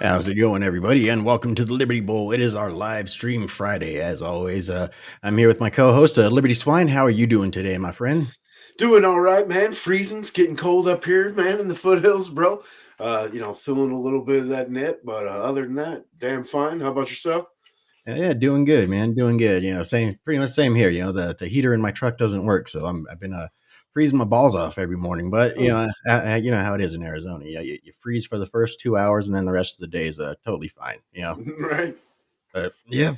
How's it going, everybody? And welcome to the Liberty Bowl. It is our live stream Friday, as always. I'm here with my co-host, Liberty Swine. How are you doing today, my friend? Doing all right, man. Freezing's getting cold up here, man, in the foothills, bro. Feeling a little bit of that nip, but other than that, damn fine. How about yourself? Yeah, doing good, man. Doing good. Same, pretty much same here. The heater in my truck doesn't work, so I've been freezing my balls off every morning. But Oh, you know how it is in Arizona. You freeze for the first 2 hours, and then the rest of the day is totally fine. right. Yep,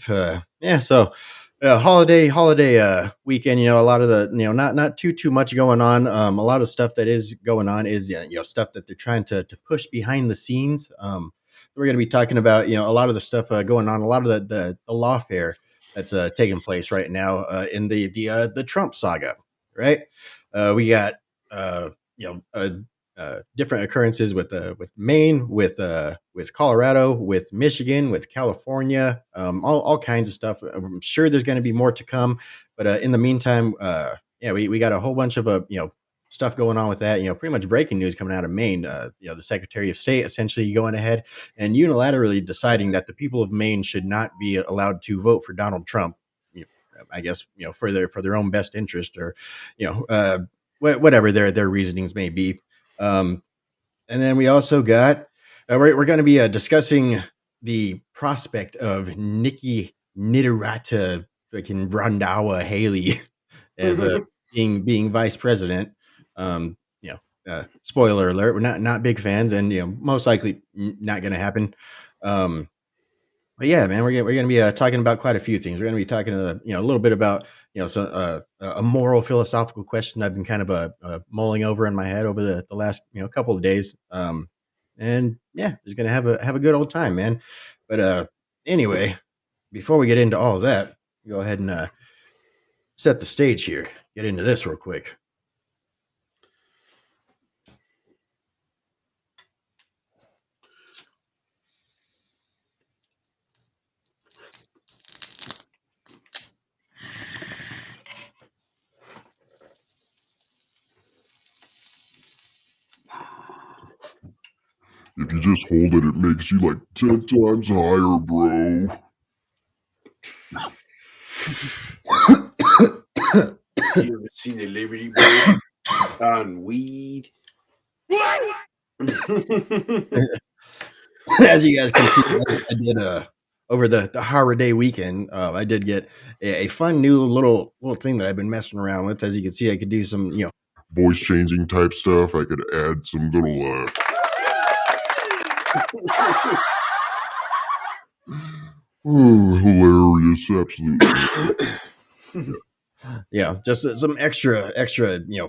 yeah. So, holiday weekend. A lot of the not too much going on. A lot of stuff that is going on is stuff that they're trying to push behind the scenes. We're going to be talking about a lot of the stuff going on, a lot of the lawfare that's taking place right now in the Trump saga. Right, we got uh, you know uh, different occurrences with Maine, with Colorado, with Michigan, with California, all kinds of stuff. I'm sure there's going to be more to come, but in the meantime, yeah, we got a whole bunch of stuff going on with that. Pretty much breaking news coming out of Maine. The Secretary of State essentially going ahead and unilaterally deciding that the people of Maine should not be allowed to vote for Donald Trump. I guess for their own best interest, or you know uh, whatever their reasonings may be. Um, and then we also got we're going to be discussing the prospect of Nikki Nitarata freaking Brandawa Haley as being vice president. Um, Spoiler alert: we're not big fans, and most likely not going to happen. Um, but yeah, man, we're gonna be talking about quite a few things. We're gonna be talking a little bit about a moral philosophical question I've been kind of mulling over in my head over the last couple of days. And yeah, just gonna have a good old time, man. But anyway, before we get into all of that, go ahead and set the stage here. Get into this real quick. If you just hold it, it makes you like 10 times higher, bro. You ever seen the Liberty Bowl on weed? As you guys can see, I did over the holiday weekend. I did get a fun new little thing that I've been messing around with. As you can see, I could do some Voice changing type stuff. I could add some little hilarious, absolutely. just some extra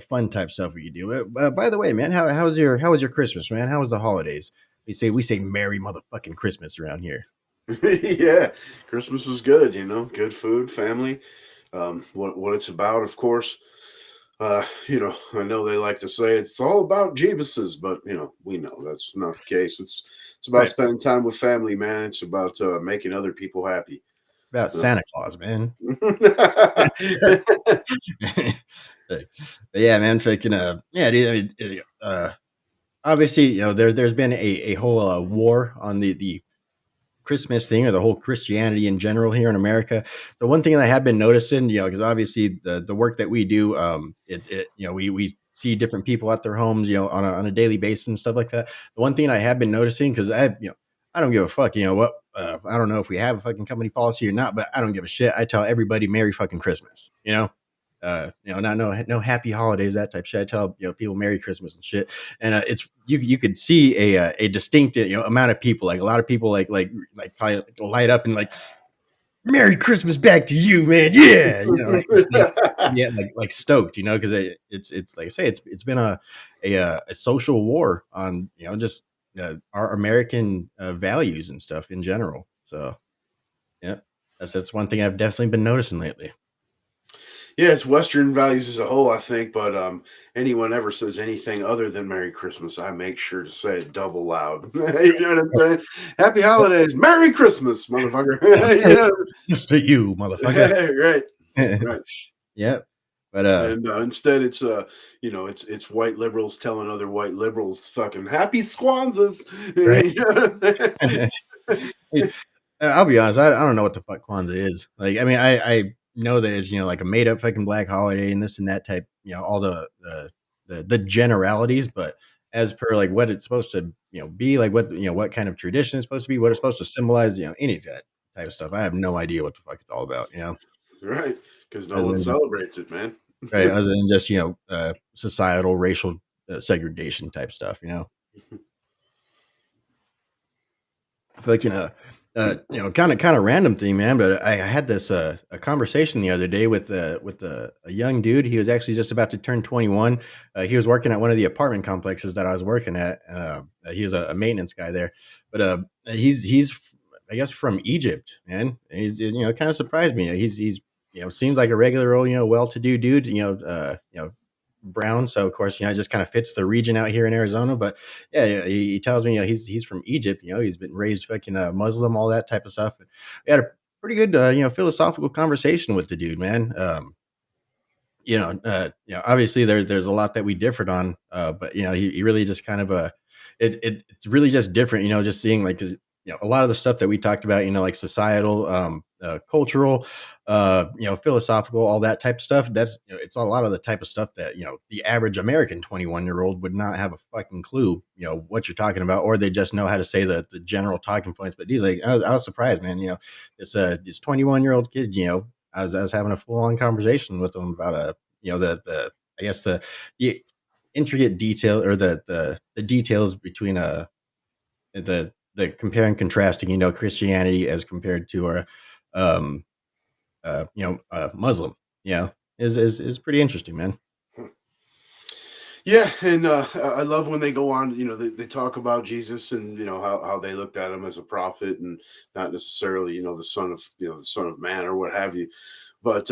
fun type stuff we could do. By the way, man, how was your Christmas, man? How was the holidays? We say Merry motherfucking Christmas around here. Yeah, Christmas was good. Good food, family. What it's about, of course. I know they like to say it's all about Jeebuses, but we know that's not the case. It's about Right, spending time with family, man. It's about making other people happy. about You Santa Claus, man. know? But yeah, man, freaking yeah, dude, I mean, obviously, there's been a whole war on the Christmas thing or the whole Christianity in general here in America. The one thing that I have been noticing, because obviously the work that we do, we see different people at their homes, on a daily basis and stuff like that. The one thing I have been noticing, because I don't give a fuck, what I don't know if we have a fucking company policy or not, but I don't give a shit. I tell everybody Merry fucking Christmas, not no happy holidays, that type of shit. I tell people Merry Christmas and shit, and it's you could see a distinct amount of people, like a lot of people like probably light up and like Merry Christmas back to you, man. Yeah, yeah, like stoked, because it's like I say, it's been a social war on just our American values and stuff in general. So yeah, that's one thing I've definitely been noticing lately. Yeah, it's Western values as a whole, I think. But anyone ever says anything other than Merry Christmas, I make sure to say it double loud. You know what I'm saying? Happy holidays, Merry Christmas, motherfucker. Yeah, You know? it's to you, motherfucker. Right, right. Yeah. But And instead, it's white liberals telling other white liberals, "Fucking happy Squanzas." right. You Hey, I'll be honest, I don't know what the fuck Kwanzaa is. Like, I mean, I know that it's, like a made up fucking black holiday and this and that type, all the generalities, but as per like what it's supposed to, be, like what kind of tradition it's supposed to be, what it's supposed to symbolize, any of that type of stuff. I have no idea what the fuck it's all about. right? Because no Other one than just celebrates it, man. right, other than just, societal racial segregation type stuff. Fucking kind of random thing, man. But I had this a conversation the other day with a young dude. He was actually just about to turn 21. He was working at one of the apartment complexes that I was working at. He was a maintenance guy there, but I guess from Egypt, man. And he's kind of surprised me. He's seems like a regular old well-to-do dude. Brown. So of course, it just kind of fits the region out here in Arizona. But yeah, yeah, he tells me, he's from Egypt. He's been raised fucking Muslim, all that type of stuff. And we had a pretty good, philosophical conversation with the dude, man. Obviously there's a lot that we differed on, but he really just kind of it's really just different, just seeing like 'cause, a lot of the stuff that we talked about, like societal, cultural, philosophical, all that type of stuff. That's it's a lot of the type of stuff that the average American 21-year-old would not have a fucking clue, what you're talking about, or they just know how to say the general talking points. But he's like, I was surprised, man. This 21-year-old kid, I was having a full on conversation with him about the I guess the intricate detail or the details between the compare and contrasting Christianity as compared to our um Muslim is pretty interesting, man. Yeah, and I love when they go on. They talk about Jesus and how they looked at him as a prophet and not necessarily the son of man or what have you. But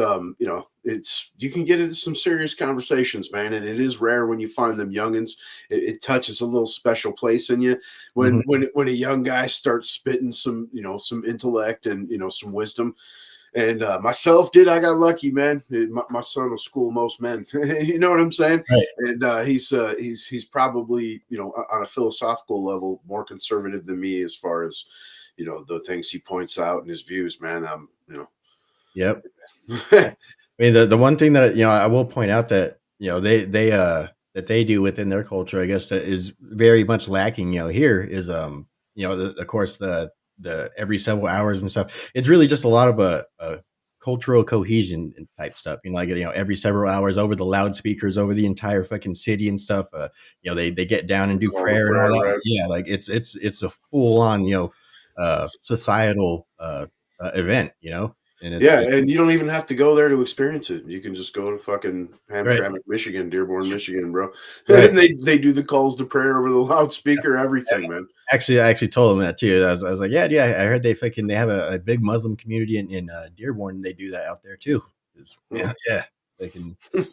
it's you can get into some serious conversations, man, and it is rare when you find them youngins. It touches a little special place in you Mhm. when a young guy starts spitting some intellect and some wisdom. And myself, I got lucky, man. My son will school most men. You know what I'm saying? Right. And he's probably on a philosophical level more conservative than me as far as the things he points out and his views, man. Yep. Yeah. I mean, the one thing that, I will point out that, that they do within their culture, I guess, that is very much lacking, here is, of course, the every several hours and stuff. It's really just a lot of cultural cohesion and type stuff. Like, every several hours over the loudspeakers, over the entire fucking city and stuff. They get down and do Call the prayer and all prayer, that. right? Yeah, like it's a full on, societal event, and Yeah, it's and you don't even have to go there to experience it. You can just go to fucking right, Hamtramck, Michigan, Dearborn, Michigan, bro. right. And they do the calls to prayer over the loudspeaker, everything, man. Actually, I actually told him that too. I was like, "Yeah, yeah, I heard they have a big Muslim community in Dearborn. They do that out there too." Hmm. Yeah, yeah, they can. But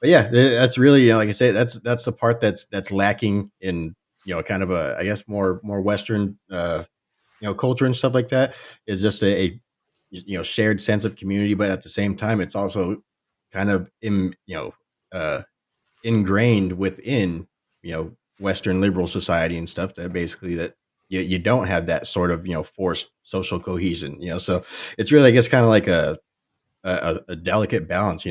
yeah, that's really, like I say, that's the part that's lacking in kind of a, I guess, more Western culture and stuff like that, is just shared sense of community. But at the same time, it's also kind of uh, ingrained within Western liberal society and stuff, that basically that you don't have that sort of forced social cohesion. So it's really, I guess, kind of like a delicate balance.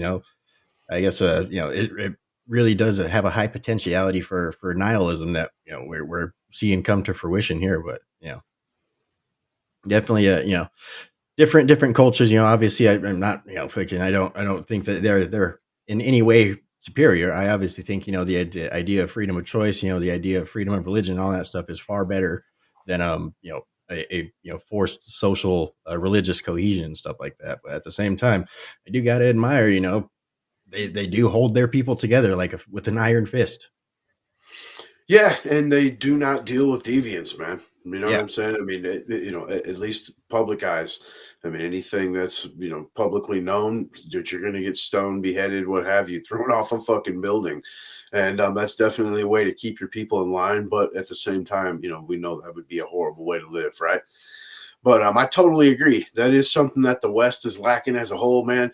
I guess it really does have a high potentiality for nihilism that we're seeing come to fruition here. But definitely different cultures. Obviously, I'm not, thinking, I don't think that they're in any way superior. I obviously think, the idea of freedom of choice, the idea of freedom of religion, all that stuff is far better than a forced social religious cohesion and stuff like that. But at the same time, I do gotta admire, they do hold their people together like with an iron fist. Yeah, and they do not deal with deviants, man. You know what Yeah. I'm saying? I mean, at least public eyes. I mean, anything that's publicly known that you're going to get stoned, beheaded, what have you, thrown off a fucking building, and that's definitely a way to keep your people in line. But at the same time, we know that would be a horrible way to live, right? But I totally agree. That is something that the West is lacking as a whole, man.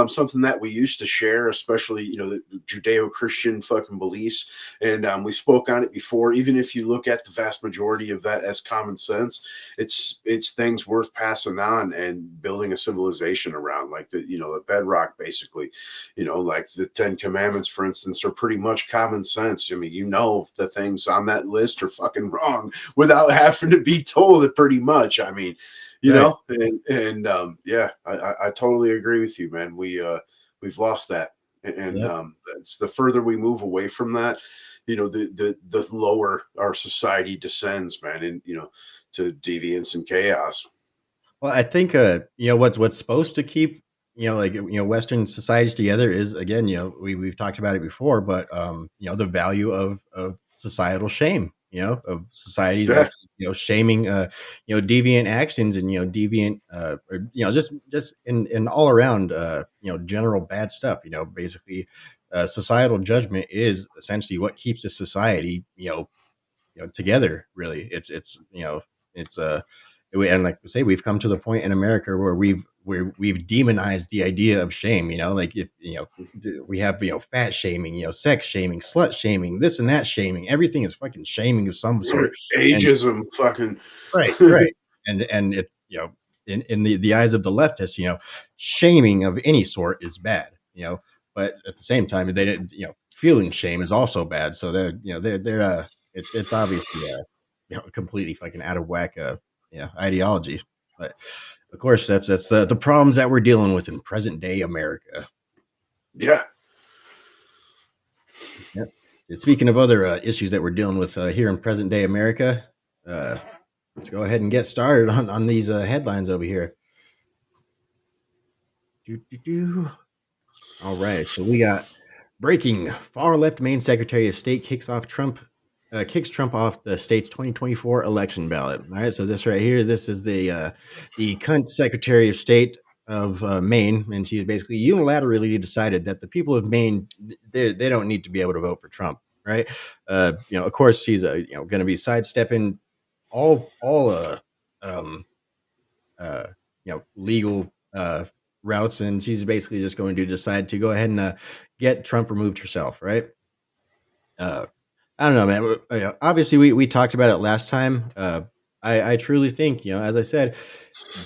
Something that we used to share, especially the Judeo-Christian fucking beliefs, and we spoke on it before. Even if you look at the vast majority of that as common sense, it's things worth passing on and building a civilization around, like the bedrock, basically. Like the Ten Commandments, for instance, are pretty much common sense. I mean, the things on that list are fucking wrong without having to be told it. Pretty much, I mean. Right. Yeah, I totally agree with you, man. We've lost that, and Yep. it's the further we move away from that, the lower our society descends, man, and to deviance and chaos. Well, I think, what's supposed to keep, Western societies together is, again, we've talked about it before, but, the value of societal shame, of societies Yeah, actually, shaming, deviant actions and, deviant, or, just in all around, general bad stuff, basically, societal judgment is essentially what keeps a society, together. Really, it's and like we say, we've come to the point in America where we've demonized the idea of shame. Like if we have fat shaming, sex shaming, slut shaming, this and that shaming. Everything is fucking shaming of some sort. And ageism, fucking. right, right, and it in the eyes of the leftists, shaming of any sort is bad. But at the same time, they didn't. Feeling shame is also bad. So they're it's obviously completely fucking out of whack ideology. But of course, that's the problems that we're dealing with in present day America. Yeah, Yep. And speaking of other issues that we're dealing with here in present day America, uh, let's go ahead and get started on these headlines over here. Doo, doo, doo. All right, so we got breaking: far left Maine Secretary of State kicks Trump off the state's 2024 election ballot. All right, so this is the cunt Secretary of State of Maine, and she's basically unilaterally decided that the people of Maine they don't need to be able to vote for Trump. Right? Of course, she's going to be sidestepping all um, legal routes, and she's basically just going to decide to go ahead and get Trump removed herself, right? Uh, I don't know, man. Obviously, we talked about it last time. I truly think, as I said,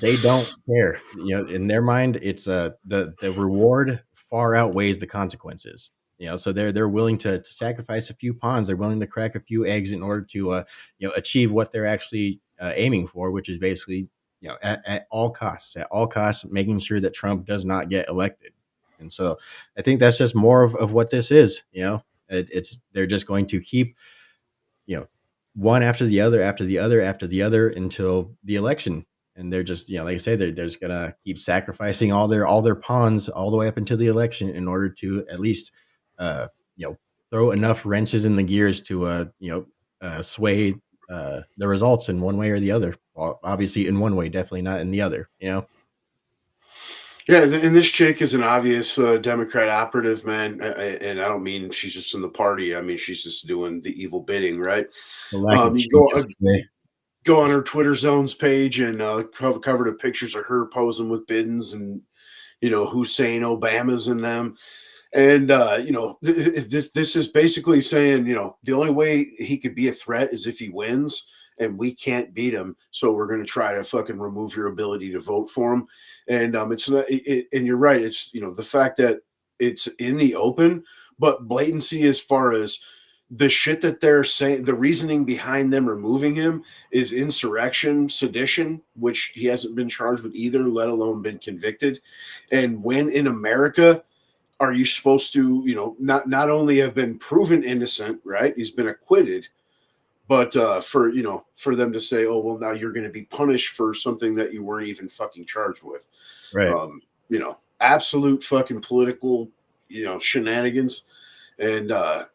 they don't care. In their mind, it's the reward far outweighs the consequences. So they're willing to sacrifice a few pawns. They're willing to crack a few eggs in order to achieve what they're actually aiming for, which is basically at all costs, making sure that Trump does not get elected. And so I think that's just more of what this is. It's they're just going to keep you know, one after the other, after the other, after the other until the election. And they're just, like I say, they're just gonna keep sacrificing all their pawns all the way up until the election in order to at least, uh, throw enough wrenches in the gears to, sway the results in one way or the other. Well, obviously, in one way, definitely not in the other. yeah, and this chick is an obvious Democrat operative, man. And I don't mean she's just in the party. I mean she's just doing the evil bidding, right? The lack of You change yesterday. go on her Twitter Zones page and covered of pictures of her posing with Bidens and Hussein Obama's in them. And this is basically saying, the only way he could be a threat is if he wins, and we can't beat him. So we're going to try to fucking remove your ability to vote for him. And it's not. And you're right. It's the fact that it's in the open, but blatancy as far as the shit that they're saying, the reasoning behind them removing him is insurrection, sedition, which he hasn't been charged with either, let alone been convicted. And when in America are you supposed to, not only have been proven innocent, right? He's been acquitted, but for them to say, oh, well, now you're going to be punished for something that you weren't even fucking charged with. Right. Absolute fucking political, shenanigans. And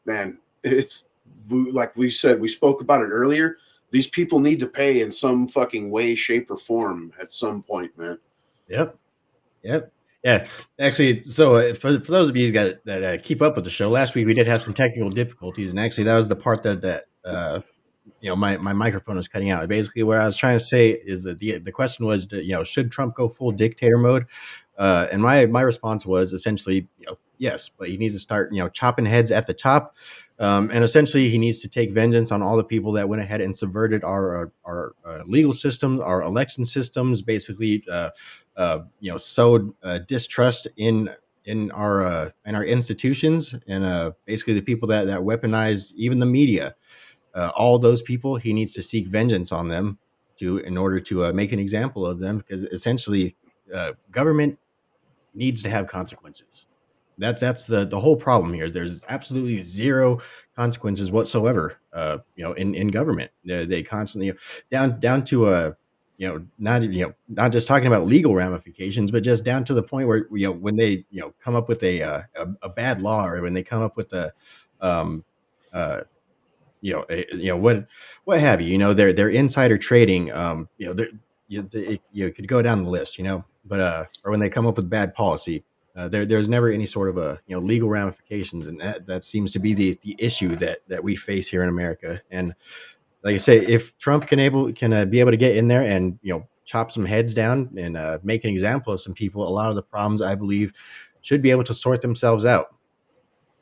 man, it's like we said, we spoke about it earlier. These people need to pay in some fucking way, shape, or form at some point, man. Yep. Yep. Yeah. Actually, so for those of you that keep up with the show, last week we did have some technical difficulties, and actually that was the part that my microphone was cutting out. Basically, what I was trying to say is that the question was, should Trump go full dictator mode? And my response was essentially, yes, but he needs to start, chopping heads at the top, and essentially he needs to take vengeance on all the people that went ahead and subverted our legal systems, our election systems, basically, sowed distrust in our institutions, and basically the people that weaponize even the media. All those people, he needs to seek vengeance on them in order to make an example of them, because essentially, government needs to have consequences. That's the whole problem here. Is there's absolutely zero consequences whatsoever. In government, they constantly, down to not just talking about legal ramifications, but just down to the point where, when they, come up with a bad law, or when they come up with um, uh, what have you, their insider trading, you could go down the list, but or when they come up with bad policy, there's never any sort of a, legal ramifications, and that seems to be the issue that we face here in America. And like I say, if Trump can be able to get in there and, chop some heads down and make an example of some people, a lot of the problems, I believe, should be able to sort themselves out.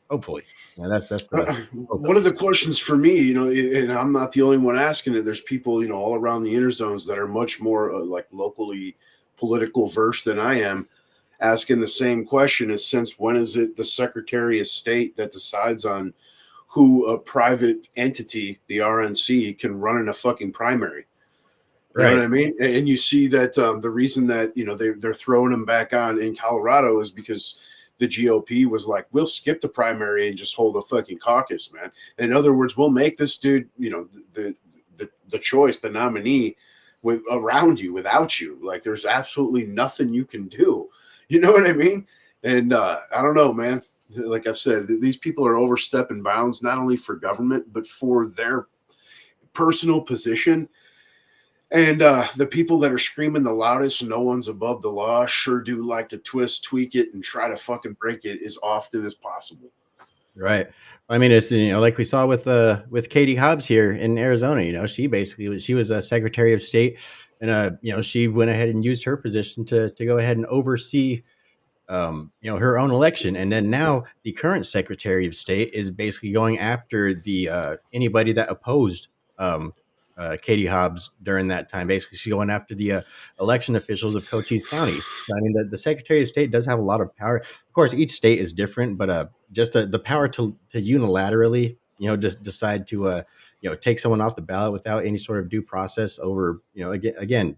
Hopefully, that's the hope One at of the least. questions for me, and I'm not the only one asking it. There's people, all around the inner zones that are much more like locally political versed than I am, asking the same question: is since when is it the Secretary of State that decides on who a private entity, the RNC, can run in a fucking primary? You know what Right. I mean? And you see that the reason that they're throwing him back on in Colorado is because the GOP was like, we'll skip the primary and just hold a fucking caucus, man. In other words, we'll make this dude, the choice, the nominee, with around you, without you. Like, there's absolutely nothing you can do. You know what I mean? And I don't know, man. Like I said, these people are overstepping bounds, not only for government, but for their personal position. And the people that are screaming the loudest, no one's above the law, sure do like to twist, tweak it, and try to fucking break it as often as possible. Right. I mean, it's, like we saw with Katie Hobbs here in Arizona. She was a Secretary of State, and she went ahead and used her position to go ahead and oversee, her own election. And then now the current Secretary of State is basically going after the anybody that opposed, Katie Hobbs during that time. Basically, she's going after the election officials of Cochise County. So, I mean, the Secretary of State does have a lot of power. Of course, each state is different, but just the power to unilaterally, just decide to take someone off the ballot without any sort of due process over, again,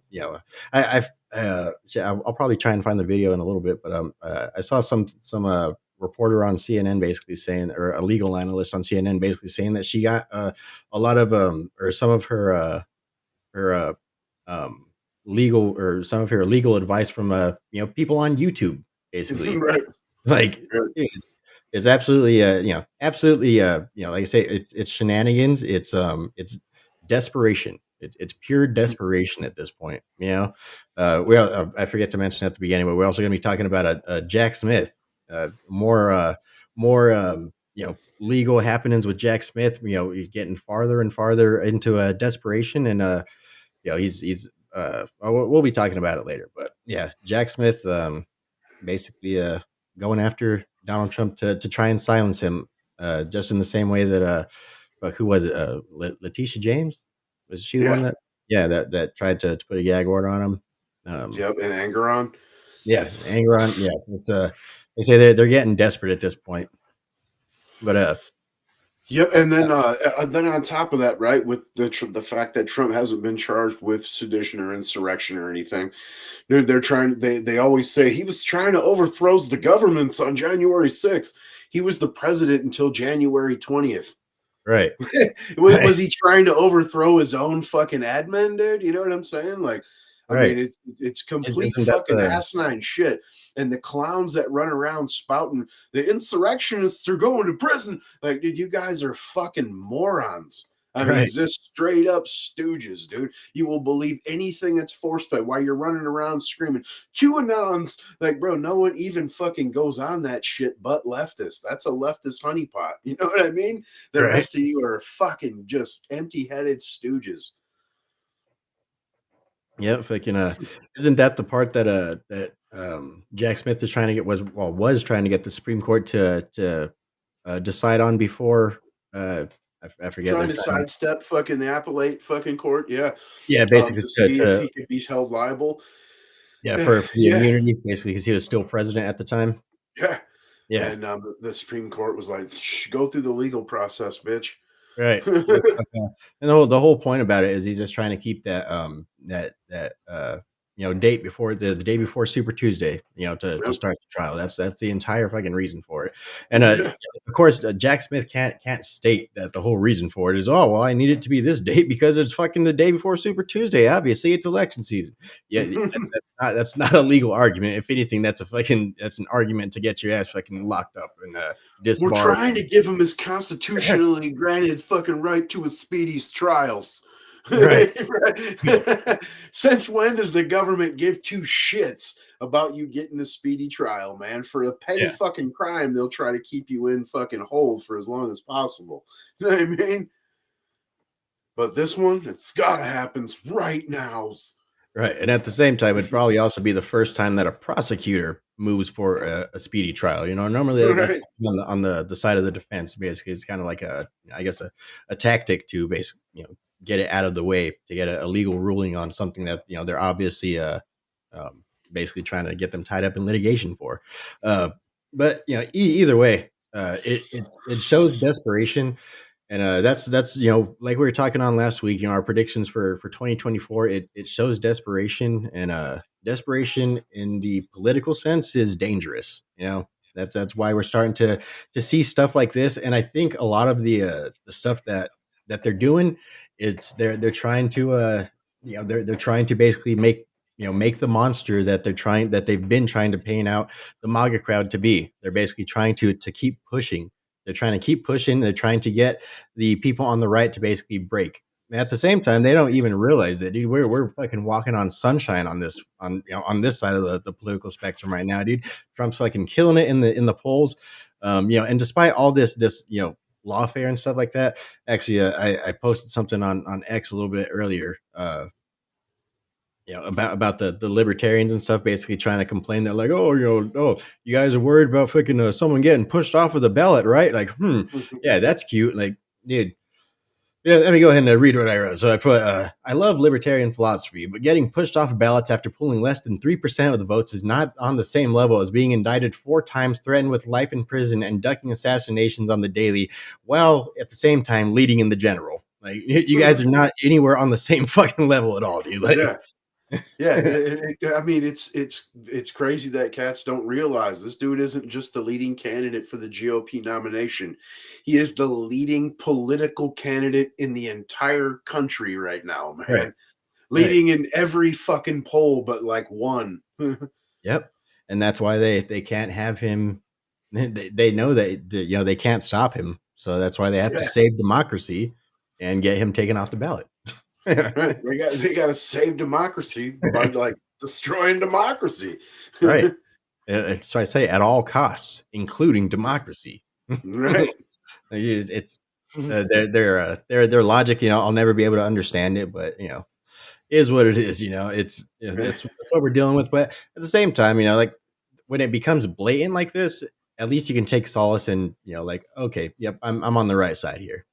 I'll probably try and find the video in a little bit, but I saw some reporter on CNN basically saying, or a legal analyst on CNN basically saying that she got a lot of or some of her um legal, or some of her legal advice from people on YouTube, basically. Right. Like, Right. it's absolutely, absolutely, like I say, it's shenanigans. It's desperation. It's pure desperation at this point. I forget to mention at the beginning, but we're also going to be talking about a Jack Smith. More, legal happenings with Jack Smith. He's getting farther and farther into desperation, and he's we'll be talking about it later. But yeah, Jack Smith, basically going after Donald Trump to try and silence him, just in the same way that who was it? Letitia James, was she the one Yeah. that, yeah, that tried to put a gag order on him? Yep. And anger on. Yeah, anger on, yeah. It's they say they're getting desperate at this point, but Yep. And then on top of that, right, with the fact that Trump hasn't been charged with sedition or insurrection or anything, they're trying. They always say he was trying to overthrow the government on January 6th. He was the president until January 20th. right, Was right, he trying to overthrow his own fucking admin, dude? You know what I'm saying? Like, I mean, right. it's complete Isn't that fucking asinine shit. And the clowns that run around spouting the insurrectionists are going to prison. Like, dude, you guys are fucking morons. I mean, Right. just straight up stooges, dude. You will believe anything that's force fed while you're running around screaming, QAnon's like, bro, no one even fucking goes on that shit but leftists. That's a leftist honeypot. You know what I mean? The Right. rest of you are fucking just empty headed stooges. Yeah, fucking isn't that the part that Jack Smith is trying to get was trying to get the Supreme Court to decide on before I forget Trying they're to trying to sidestep fucking the appellate fucking court, yeah, yeah, basically to see if to he could be held liable. yeah, Yeah, for the yeah, immunity, basically, because he was still president at the time. yeah. Yeah, And the Supreme Court was like, "Shh, go through the legal process, bitch." right. That's okay. And the whole point about it is he's just trying to keep that date before the day before Super Tuesday, to Yep. start the trial. That's the entire fucking reason for it. And Yeah. of course, Jack Smith can't state that the whole reason for it is, oh well, I need it to be this date because it's fucking the day before Super Tuesday. Obviously, it's election season. Yeah, that's not a legal argument. If anything, that's an argument to get your ass fucking locked up and We're disbarred. trying to give him his constitutionally granted fucking right to a speedy trials. Right. Since when does the government give two shits about you getting a speedy trial, man? For a petty Yeah. fucking crime, they'll try to keep you in fucking holes for as long as possible. You know what I mean? But this one, it's gotta happen right now. Right, and at the same time, it'd probably also be the first time that a prosecutor moves for a speedy trial. Normally that's Right. on the side of the defense. Basically, it's kind of like I guess a tactic to basically get it out of the way to get a legal ruling on something that they're obviously basically trying to get them tied up in litigation for. Uh, but either way, it shows desperation. And that's like we were talking on last week, our predictions for 2024, it shows desperation, and desperation in the political sense is dangerous. That's why we're starting to see stuff like this. And I think a lot of the stuff that they're doing, they're trying to they're trying to basically make the monster that they've been trying to paint out the MAGA crowd to be. They're basically trying to keep pushing. They're trying to keep pushing. They're trying to get the people on the right to basically break. And at the same time, they don't even realize it, dude. We're fucking walking on sunshine on this side of the political spectrum right now, dude. Trump's fucking killing it in the polls. And despite all this lawfare and stuff like that, actually, I posted something on X a little bit earlier. About the libertarians and stuff, basically trying to complain that like, oh, you guys are worried about fucking someone getting pushed off of the ballot, right? Like, yeah, that's cute. Like, dude, yeah, let me go ahead and read what I wrote. So I put, I love libertarian philosophy, but getting pushed off of ballots after pulling less than 3% of the votes is not on the same level as being indicted 4 times, threatened with life in prison, and ducking assassinations on the daily, while at the same time leading in the general. Like, you guys are not anywhere on the same fucking level at all, dude. Like, Yeah. Yeah, I mean, it's crazy that cats don't realize this dude isn't just the leading candidate for the GOP nomination. He is the leading political candidate in the entire country right now, right, man. right. Leading in every fucking poll but like one. Yep. And that's why they can't have him. They know that they can't stop him. So that's why they have to Yeah, save democracy and get him taken off the ballot. right. They got to save democracy by like destroying democracy. Right. So I say at all costs, including democracy. Right. It's their logic. I'll never be able to understand it, but is what it is. That's what we're dealing with. But at the same time, like when it becomes blatant like this, at least you can take solace in, like, okay, yep, I'm on the right side here.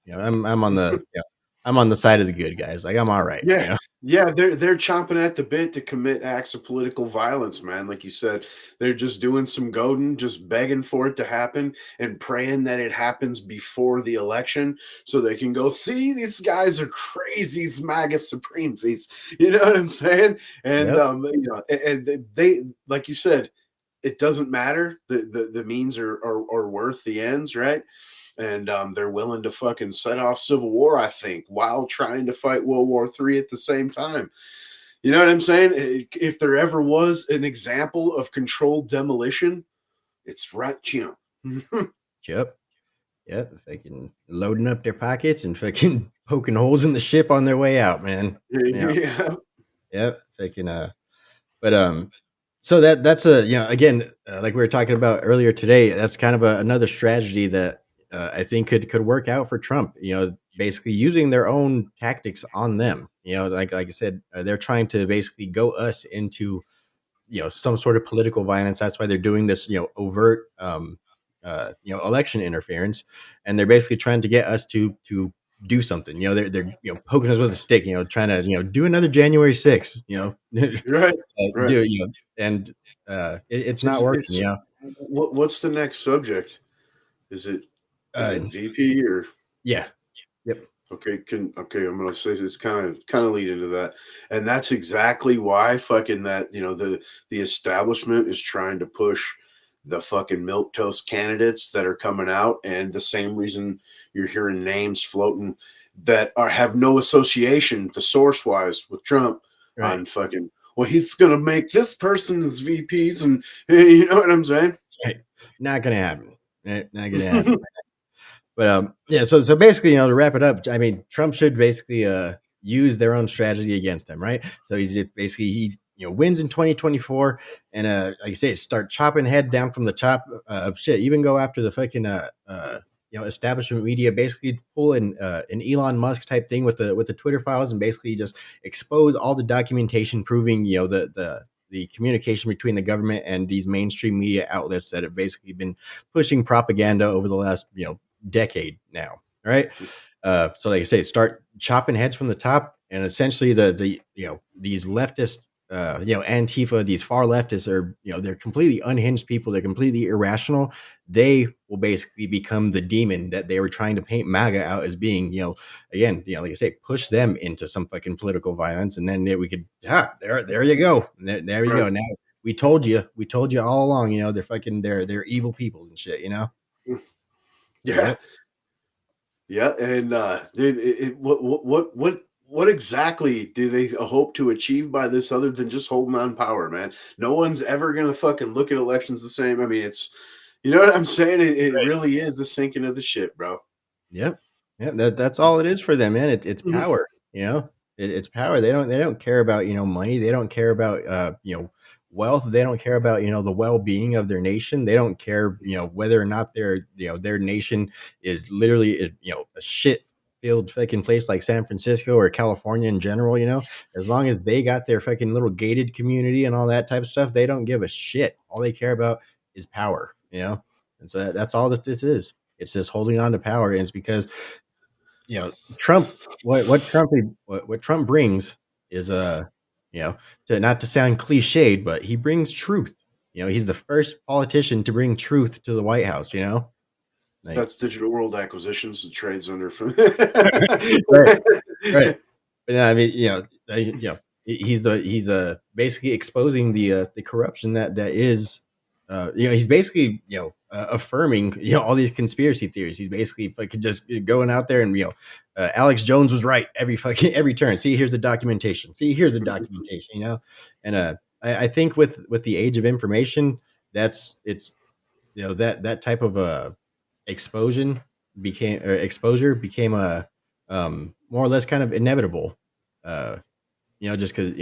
I'm on the side of the good guys. Like, I'm all right. Yeah. Yeah, they're chomping at the bit to commit acts of political violence, man. Like you said, they're just doing some goading, just begging for it to happen and praying that it happens before the election so they can go, see, these guys are crazy, these MAGA Supremes. You know what I'm saying? And Yep. and they like you said, it doesn't matter. The means are worth the ends, right? And they're willing to fucking set off civil war, I think, while trying to fight World War III at the same time. You know what I'm saying? If there ever was an example of controlled demolition, it's right, Yep. Yep, fucking loading up their pockets and fucking poking holes in the ship on their way out, man. Yeah, Yeah. yep, fucking, but, so that's a again, like we were talking about earlier today, that's kind of another strategy that, I think could work out for Trump, basically using their own tactics on them, like I said, they're trying to basically go us into some sort of political violence. That's why they're doing this, overt, election interference, and they're basically trying to get us to do something. They're poking us with a stick. Trying to do another January 6th. Right. Right. Do and it's not working. It's what's the next subject? Is it Uh, VP or yeah, yep, okay? I'm gonna say it's kind of lead into that, and that's exactly why fucking that the establishment is trying to push the fucking milk toast candidates that are coming out, and the same reason you're hearing names floating that have no association to source wise with Trump right, on fucking. Well, he's gonna make this person's VPs, and you know what I'm saying. right. Not gonna happen. Right? Not gonna happen. But, yeah, so basically, to wrap it up, I mean, Trump should basically, use their own strategy against them, right? So he's just basically wins in 2024 and, like I say, start chopping head down from the top, shit, even go after the fucking, establishment media, basically pull an Elon Musk type thing with the Twitter files and basically just expose all the documentation proving, the communication between the government and these mainstream media outlets that have basically been pushing propaganda over the last, decade now, right? So like I say, start chopping heads from the top, and essentially these leftist, Antifa, these far leftists are they're completely unhinged people. They're completely irrational. They will basically become the demon that they were trying to paint MAGA out as being. Again, like I say, push them into some fucking political violence, and then we could there you go, there you Right. go. Now we told you all along. They're fucking they're evil people and shit. Yeah. Yep. Yeah, and dude, what exactly do they hope to achieve by this other than just holding on power, man? No one's ever gonna fucking look at elections the same. I mean, it's you know what I'm saying? It really is the sinking of the ship, bro. Yep. Yeah, that's all it is for them, man. It's Mhm. power, it's power. They don't care about, money. They don't care about, wealth. They don't care about, the well-being of their nation. They don't care, whether or not their nation is literally, a shit filled fucking place like San Francisco or California in general, as long as they got their fucking little gated community and all that type of stuff, they don't give a shit. All they care about is power. And so that's all that this is. It's just holding on to power, and it's because Trump. What Trump brings is to not to sound cliched, but he brings truth. He's the first politician to bring truth to the White House. Like That's Digital World Acquisitions, the trades under from right, right. But yeah, I mean, he's basically exposing the corruption that is, he's basically affirming all these conspiracy theories. He's basically like just going out there and Alex Jones was right every turn. See, here's the documentation. See, here's the documentation. And I think with the age of information, it's that type of exposure became a more or less kind of inevitable. Uh, just because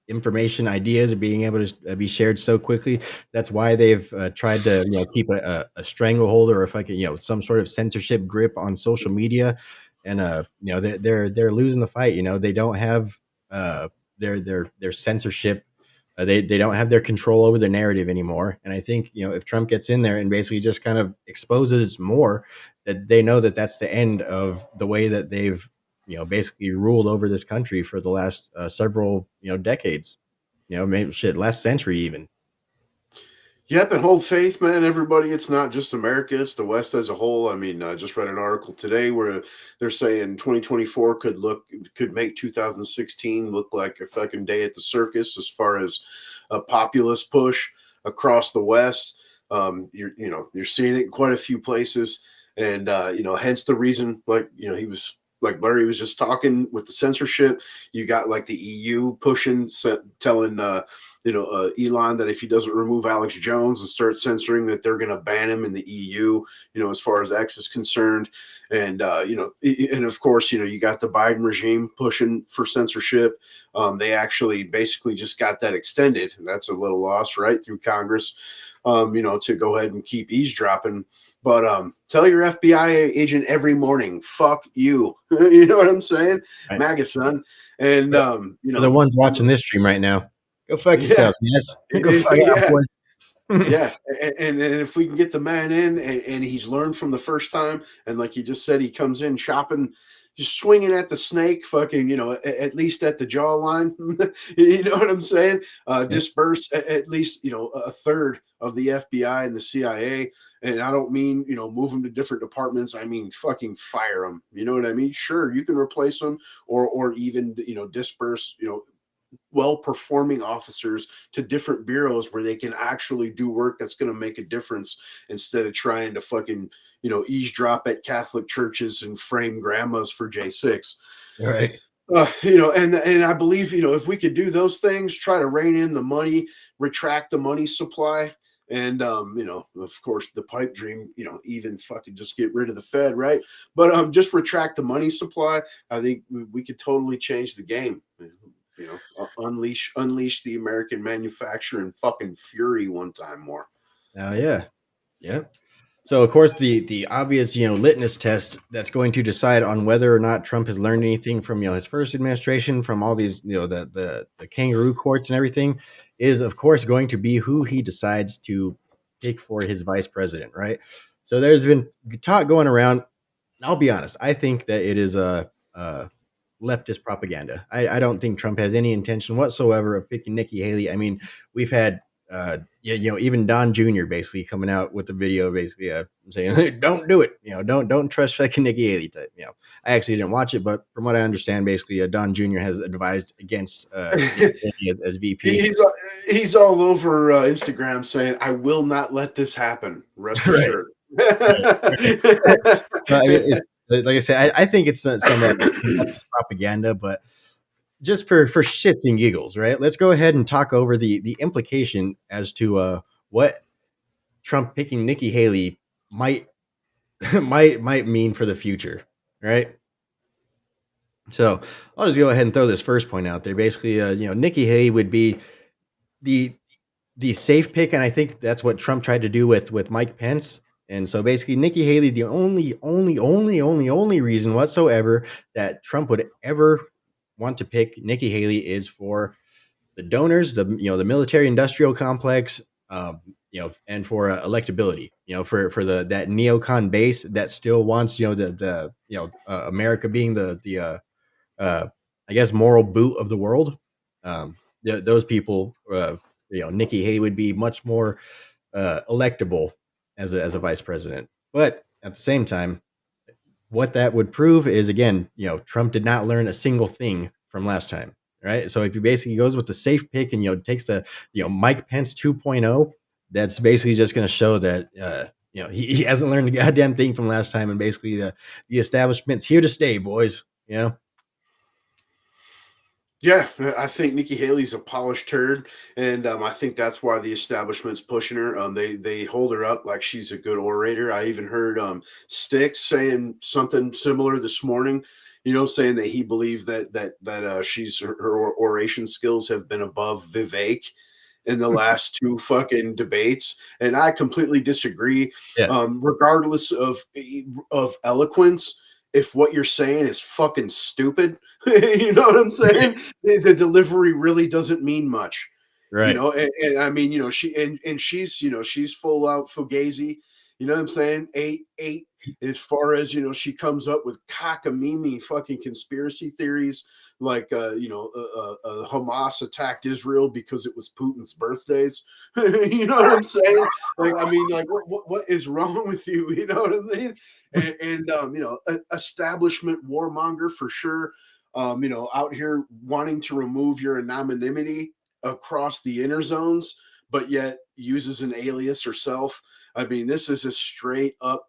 information, ideas are being able to be shared so quickly. That's why they've tried to keep a stranglehold or if like some sort of censorship grip on social media, and they're losing the fight. They don't have uh, their censorship. They don't have their control over their narrative anymore. And I think if Trump gets in there and basically just kind of exposes more, that they know that that's the end of the way that they've basically ruled over this country for the last several decades. Maybe shit, last century even. Yep, and hold faith, man. Everybody, it's not just America; it's the West as a whole. I mean, I just read an article today where they're saying 2024 could make 2016 look like a fucking day at the circus as far as a populist push across the West. You're seeing it in quite a few places, and hence the reason, like he was like Larry was just talking with the censorship. You got like the EU pushing, telling Elon, that if he doesn't remove Alex Jones and start censoring, that they're going to ban him in the EU, as far as X is concerned. And, and of course, you got the Biden regime pushing for censorship. They actually basically just got that extended. That's a little loss, right, through Congress, to go ahead and keep eavesdropping. But tell your FBI agent every morning, fuck you. You know what I'm saying? Right. MAGA, son. And, For the ones watching this stream right now, go fuck yeah, yourself, yes. Go fuck yeah. out, boys. Yeah, and if we can get the man in and he's learned from the first time, and like you just said, he comes in chopping, just swinging at the snake, fucking, at least at the jawline. You know what I'm saying? Disperse at least, a third of the FBI and the CIA. And I don't mean, move them to different departments. I mean, fucking fire them. You know what I mean? Sure, you can replace them or even, disperse, well-performing officers to different bureaus where they can actually do work that's going to make a difference, instead of trying to fucking, eavesdrop at Catholic churches and frame grandmas for J6. Right. And I believe, if we could do those things, try to rein in the money, retract the money supply, and of course the pipe dream, even fucking just get rid of the Fed, right? But just retract the money supply. I think we could totally change the game. Unleash the American manufacturer and fucking fury one time more. Oh yeah. Yep. So of course the obvious, litmus test that's going to decide on whether or not Trump has learned anything from, his first administration, from all these, the kangaroo courts and everything, is of course going to be who he decides to pick for his vice president, right? So there's been talk going around. I'll be honest, I think that it is a leftist propaganda. I don't think Trump has any intention whatsoever of picking Nikki Haley. I mean, we've had even Don Jr. basically coming out with the video, basically saying, "Don't do it. Don't trust fucking Nikki Haley." Type. I actually didn't watch it, but from what I understand, basically, Don Jr. has advised against Nikki Haley as VP. He's all over Instagram saying, "I will not let this happen. Rest assured." I mean, like I said, I think it's some propaganda, but just for shits and giggles, right? Let's go ahead and talk over the implication as to what Trump picking Nikki Haley might might mean for the future, right? So I'll just go ahead and throw this first point out there. Basically, Nikki Haley would be the safe pick, and I think that's what Trump tried to do with Mike Pence. And so basically, Nikki Haley, the only reason whatsoever that Trump would ever want to pick Nikki Haley is for the donors, the military industrial complex, and for electability, for that neocon base that still wants America being the I guess moral boot of the world. Those people, Nikki Haley would be much more electable as a vice president. But at the same time, what that would prove is, again, Trump did not learn a single thing from last time, right? So if he basically goes with the safe pick and takes the Mike Pence 2.0, that's basically just going to show that he hasn't learned a goddamn thing from last time, and basically the establishment's here to stay, boys. Yeah, I think Nikki Haley's a polished turd, and I think that's why the establishment's pushing her. They hold her up like she's a good orator. I even heard Sticks saying something similar this morning. Saying that he believes that she's her oration skills have been above Vivek in the last two fucking debates, and I completely disagree. Yeah. Regardless of eloquence, if what you're saying is fucking stupid, you know what I'm saying? The delivery really doesn't mean much, Right. And I mean, she's, she's full out fugazi, you know what I'm saying? Eight, as far as, she comes up with cockamamie fucking conspiracy theories, like, Hamas attacked Israel because it was Putin's birthdays. You know what I'm saying? Like, I mean, like, what is wrong with you? You know what I mean? And establishment warmonger for sure. Out here wanting to remove your anonymity across the inner zones, but yet uses an alias herself. I mean, this is a straight up,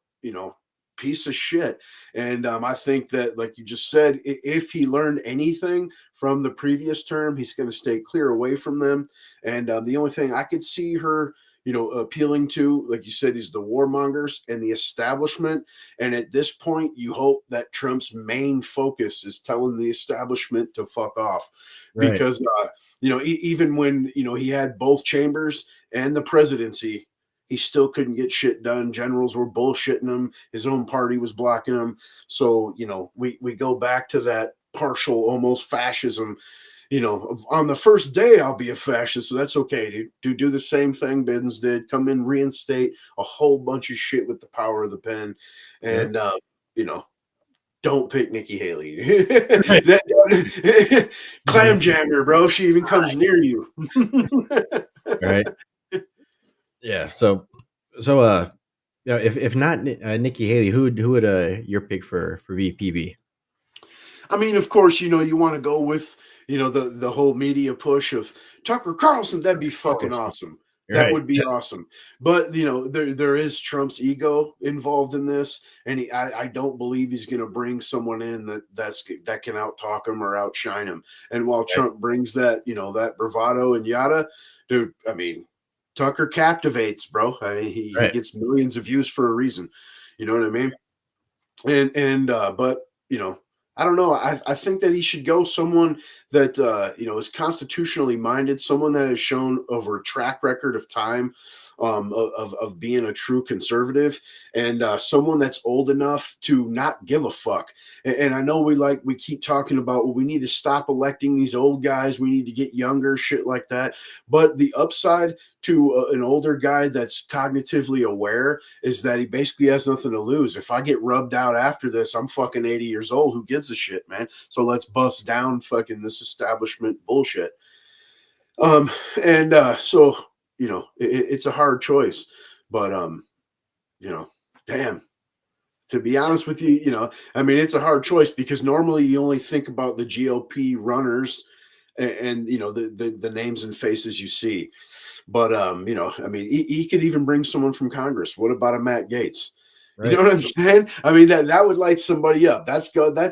piece of shit. And I think that, like you just said, if he learned anything from the previous term, he's going to stay clear away from them. And the only thing I could see her, appealing to, like you said, is the warmongers and the establishment. And at this point, you hope that Trump's main focus is telling the establishment to fuck off, Right. because even when he had both chambers and the presidency, he still couldn't get shit done. Generals were bullshitting him. His own party was blocking him. So, we go back to that partial, almost fascism. On the first day, I'll be a fascist, so that's okay, dude. Do the same thing Bidens did. Come in, reinstate a whole bunch of shit with the power of the pen. Yep. And, don't pick Nikki Haley. Right. Clam jammer, bro. If she even comes near you. Right. Yeah. If not Nikki Haley, who would your pick for VPB? I mean, of course, you want to go with, the whole media push of Tucker Carlson. That'd be fucking awesome. That Right. would be awesome. But, there is Trump's ego involved in this. And I don't believe he's going to bring someone in that can out talk him or outshine him. And while Trump brings that, that bravado and yada, dude, I mean, Tucker captivates, bro. I mean, he gets millions of views for a reason. You know what I mean? But I don't know. I think that he should go someone that is constitutionally minded, someone that has shown over a track record of time of being a true conservative, and someone that's old enough to not give a fuck. And I know we keep talking about, well, we need to stop electing these old guys. We need to get younger, shit like that. But the upside to an older guy that's cognitively aware is that he basically has nothing to lose. If I get rubbed out after this, I'm fucking 80 years old. Who gives a shit, man? So let's bust down fucking this establishment bullshit. So it's a hard choice, but damn, to be honest with you, I mean, it's a hard choice because normally you only think about the GOP runners and the names and faces you see. But I mean, he could even bring someone from Congress. What about a Matt Gaetz? Right. You know what I'm saying? I mean, that would light somebody up. That's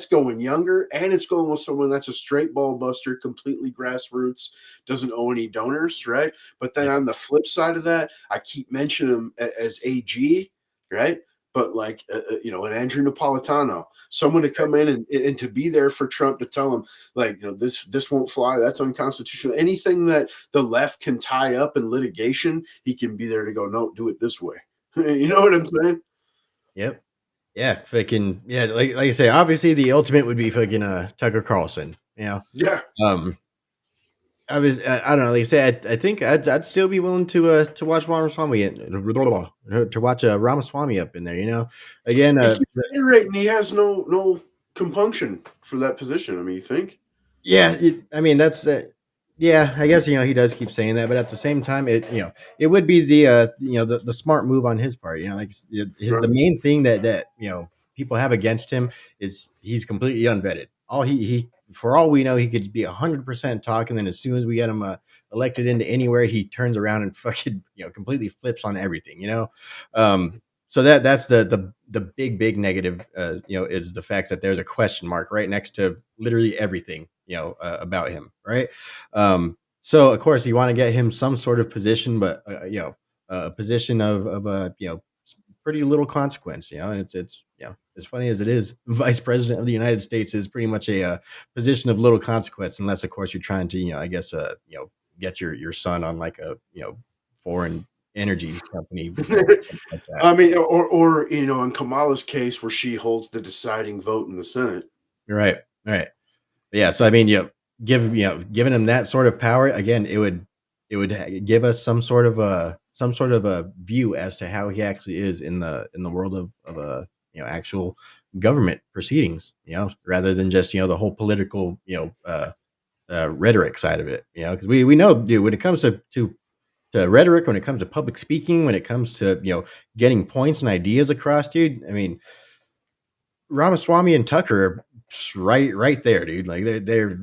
going younger, and it's going with someone that's a straight ball buster, completely grassroots, doesn't owe any donors, right? But then on the flip side of that, I keep mentioning him as AG, right? But like an Andrew Napolitano, someone to come in and to be there for Trump to tell him, like, this won't fly, that's unconstitutional. Anything that the left can tie up in litigation, he can be there to go, no, do it this way. You know what I'm saying? Yep. Yeah. Fucking yeah. Like I say, obviously the ultimate would be fucking Tucker Carlson. Yeah. I don't know. Like I say, I think I'd still be willing to watch Ramaswamy to watch Ramaswamy up in there. Again, He keeps reiterating he has no compunction for that position. I mean, you think? yeah. I mean, that's yeah. I guess he does keep saying that, but at the same time, it would be the smart move on his part. Like the main thing that people have against him is he's completely unvetted. For all we know, he could be 100% talk, and then as soon as we get him elected into anywhere, he turns around and fucking completely flips on everything. So that's the big negative. Is the fact that there's a question mark right next to literally everything about him, right? So of course you want to get him some sort of position, but a position of pretty little consequence, and it's as funny as it is, vice president of the United States is pretty much a position of little consequence, unless of course you're trying to, I guess, get your son on like a, foreign energy company. Like I mean, or in Kamala's case where she holds the deciding vote in the Senate. Right. Yeah. So I mean, giving him that sort of power again, it would give us some sort of a view as to how he actually is in the world of actual government proceedings, rather than just the whole political rhetoric side of it, because we know, dude, when it comes to rhetoric, when it comes to public speaking, when it comes to getting points and ideas across, dude. I mean, Ramaswamy and Tucker are right there, dude. Like they're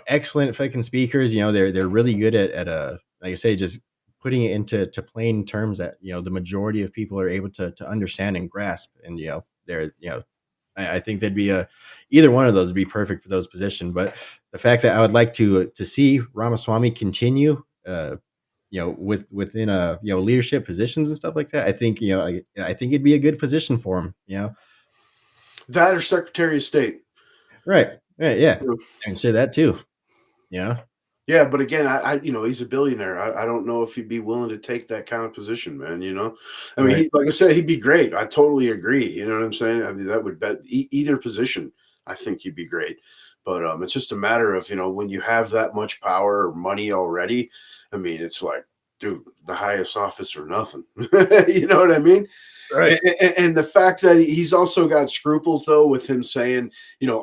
excellent fucking speakers. They're really good at like I say, just putting it into plain terms that the majority of people are able to understand and grasp. And they're I think they'd be either one of those would be perfect for those positions. But the fact that I would like to see Ramaswamy continue, within leadership positions and stuff like that, I think I think it'd be a good position for him. That or Secretary of State. Right, right, yeah, I can say that too. Yeah, Yeah, but again, he's a billionaire. I don't know if he'd be willing to take that kind of position, man. I mean, right, like I said, he'd be great. I totally agree. You know what I'm saying? I mean, that would bet either position. I think he'd be great. But it's just a matter of when you have that much power or money already. I mean, it's like, dude, the highest office or nothing. You know what I mean? right, And the fact that he's also got scruples, though, with him saying,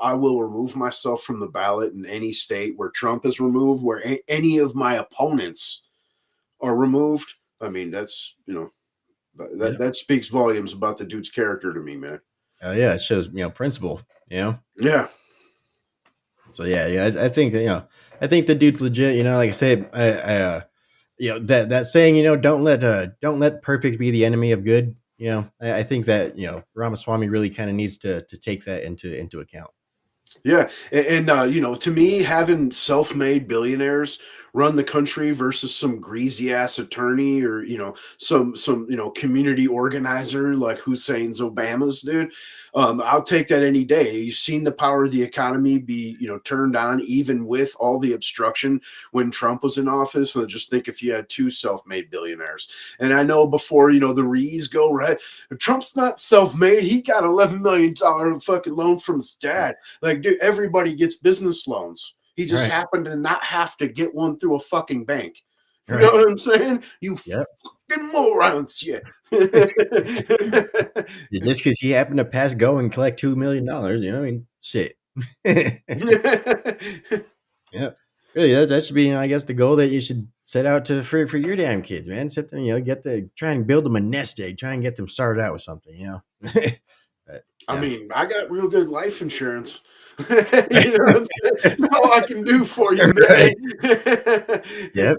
I will remove myself from the ballot in any state where Trump is removed, where any of my opponents are removed. I mean, that's, yeah, that speaks volumes about the dude's character to me, man. yeah, it shows principle. Yeah. So yeah, yeah, I think I think the dude's legit. Like I said, that saying, don't let perfect be the enemy of good. I think that Ramaswamy really kind of needs to take that into account. Yeah, to me, having self-made billionaires run the country versus some greasy ass attorney or some community organizer like Hussein's Obama's dude, I'll take that any day. You've seen the power of the economy be turned on even with all the obstruction when Trump was in office. And just think if you had two self-made billionaires, and I know before the Rees go right, Trump's not self-made. He got $11 million fucking loan from his dad. Like, dude, everybody gets business loans. He just Right, happened to not have to get one through a fucking bank. You know right, what I'm saying? You yep. fucking morons, yeah. Yeah, just because he happened to pass go and collect $2 million, I mean, shit. Yeah, really, that should be, I guess, the goal that you should set out to for your damn kids, man. Set them, try and build them a nest egg, try and get them started out with something. But, I yeah, mean, I got real good life insurance. You know what I'm saying? That's all I can do for you, right, man. yep,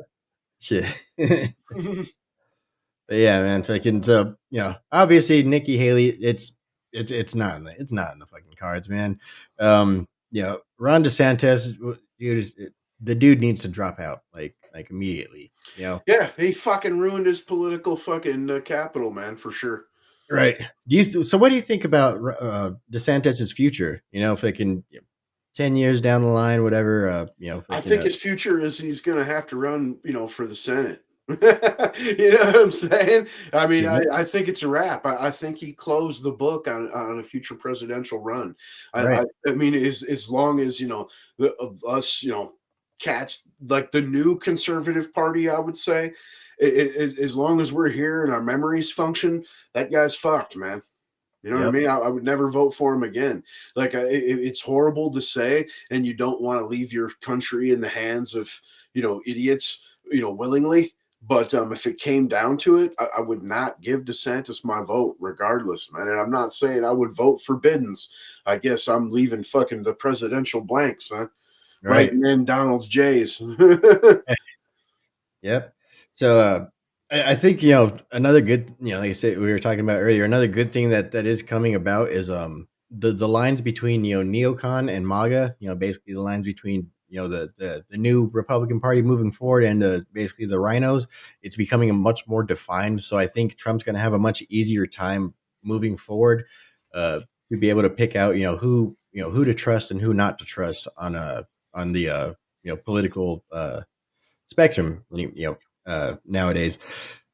shit. But yeah, man, fucking so obviously Nikki Haley, it's not in the fucking cards, man. Ron DeSantis, dude, the dude needs to drop out like immediately. Yeah, he fucking ruined his political fucking capital, man, for sure. Right? So what do you think about DeSantis's future? If they can 10 years down the line, whatever. If they I can, think his future is he's going to have to run, for the Senate. You know what I'm saying? I mean, yeah, I think it's a wrap. I think he closed the book on a future presidential run. right, I mean, as long as us, cats like the new conservative party, I would say, as long as we're here and our memories function, that guy's fucked, man. You know what I yep, mean? I would never vote for him again. Like, it's horrible to say, and you don't want to leave your country in the hands of, idiots, willingly. But if it came down to it, I would not give DeSantis my vote, regardless, man. And I'm not saying I would vote for Biden's. I guess I'm leaving fucking the presidential blanks, huh? right. Writing in Donald's J's. Yep. So I think another good like I said we were talking about earlier, another good thing that is coming about is the lines between neocon and MAGA. Basically the lines between the new Republican Party moving forward and basically the rhinos. It's becoming a much more defined. So I think Trump's going to have a much easier time moving forward to be able to pick out who to trust and who not to trust on the political spectrum, nowadays.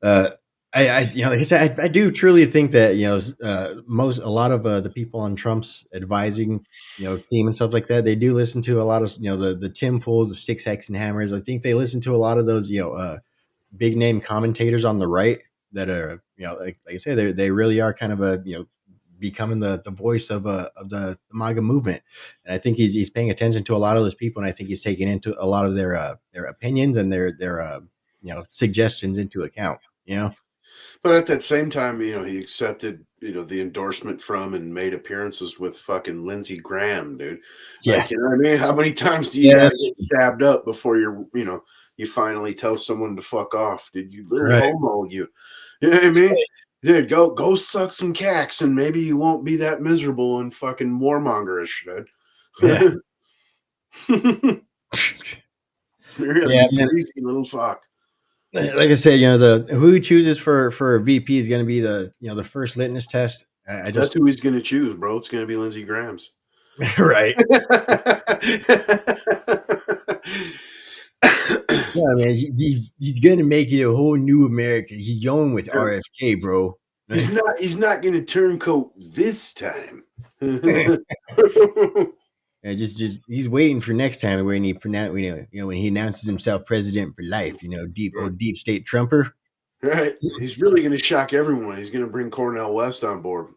Uh, like I said, I do truly think that a lot of the people on Trump's advising team and stuff like that, they do listen to a lot of the Tim Pools, the Six X and Hammers. I think they listen to a lot of those big name commentators on the right that are like I say they really are kind of a becoming the voice of the MAGA movement. And I think he's paying attention to a lot of those people, and I think he's taking into a lot of their opinions and their suggestions into account. But at that same time, he accepted, the endorsement from and made appearances with fucking Lindsey Graham, dude. Yeah, Like, you know what I mean? How many times do you yeah, gotta that's get stabbed up before you finally tell someone to fuck off? Did you little right. homo, you? You know what I mean? Dude, go suck some cacks, and maybe you won't be that miserable and fucking warmongerish, Yeah. dude. You're Yeah, a man. greasy little fuck. Like I said, the who he chooses for VP is going to be the first litmus test. I That's just who he's gonna choose, bro. It's gonna be Lindsey Graham's. right. Yeah, man. He's going to make it a whole new America. He's going with RFK, bro. He's not gonna turncoat this time. And just he's waiting for next time when he pronounce when he announces himself president for life. Deep state Trumper. Right. He's really gonna shock everyone. He's gonna bring Cornell West on board.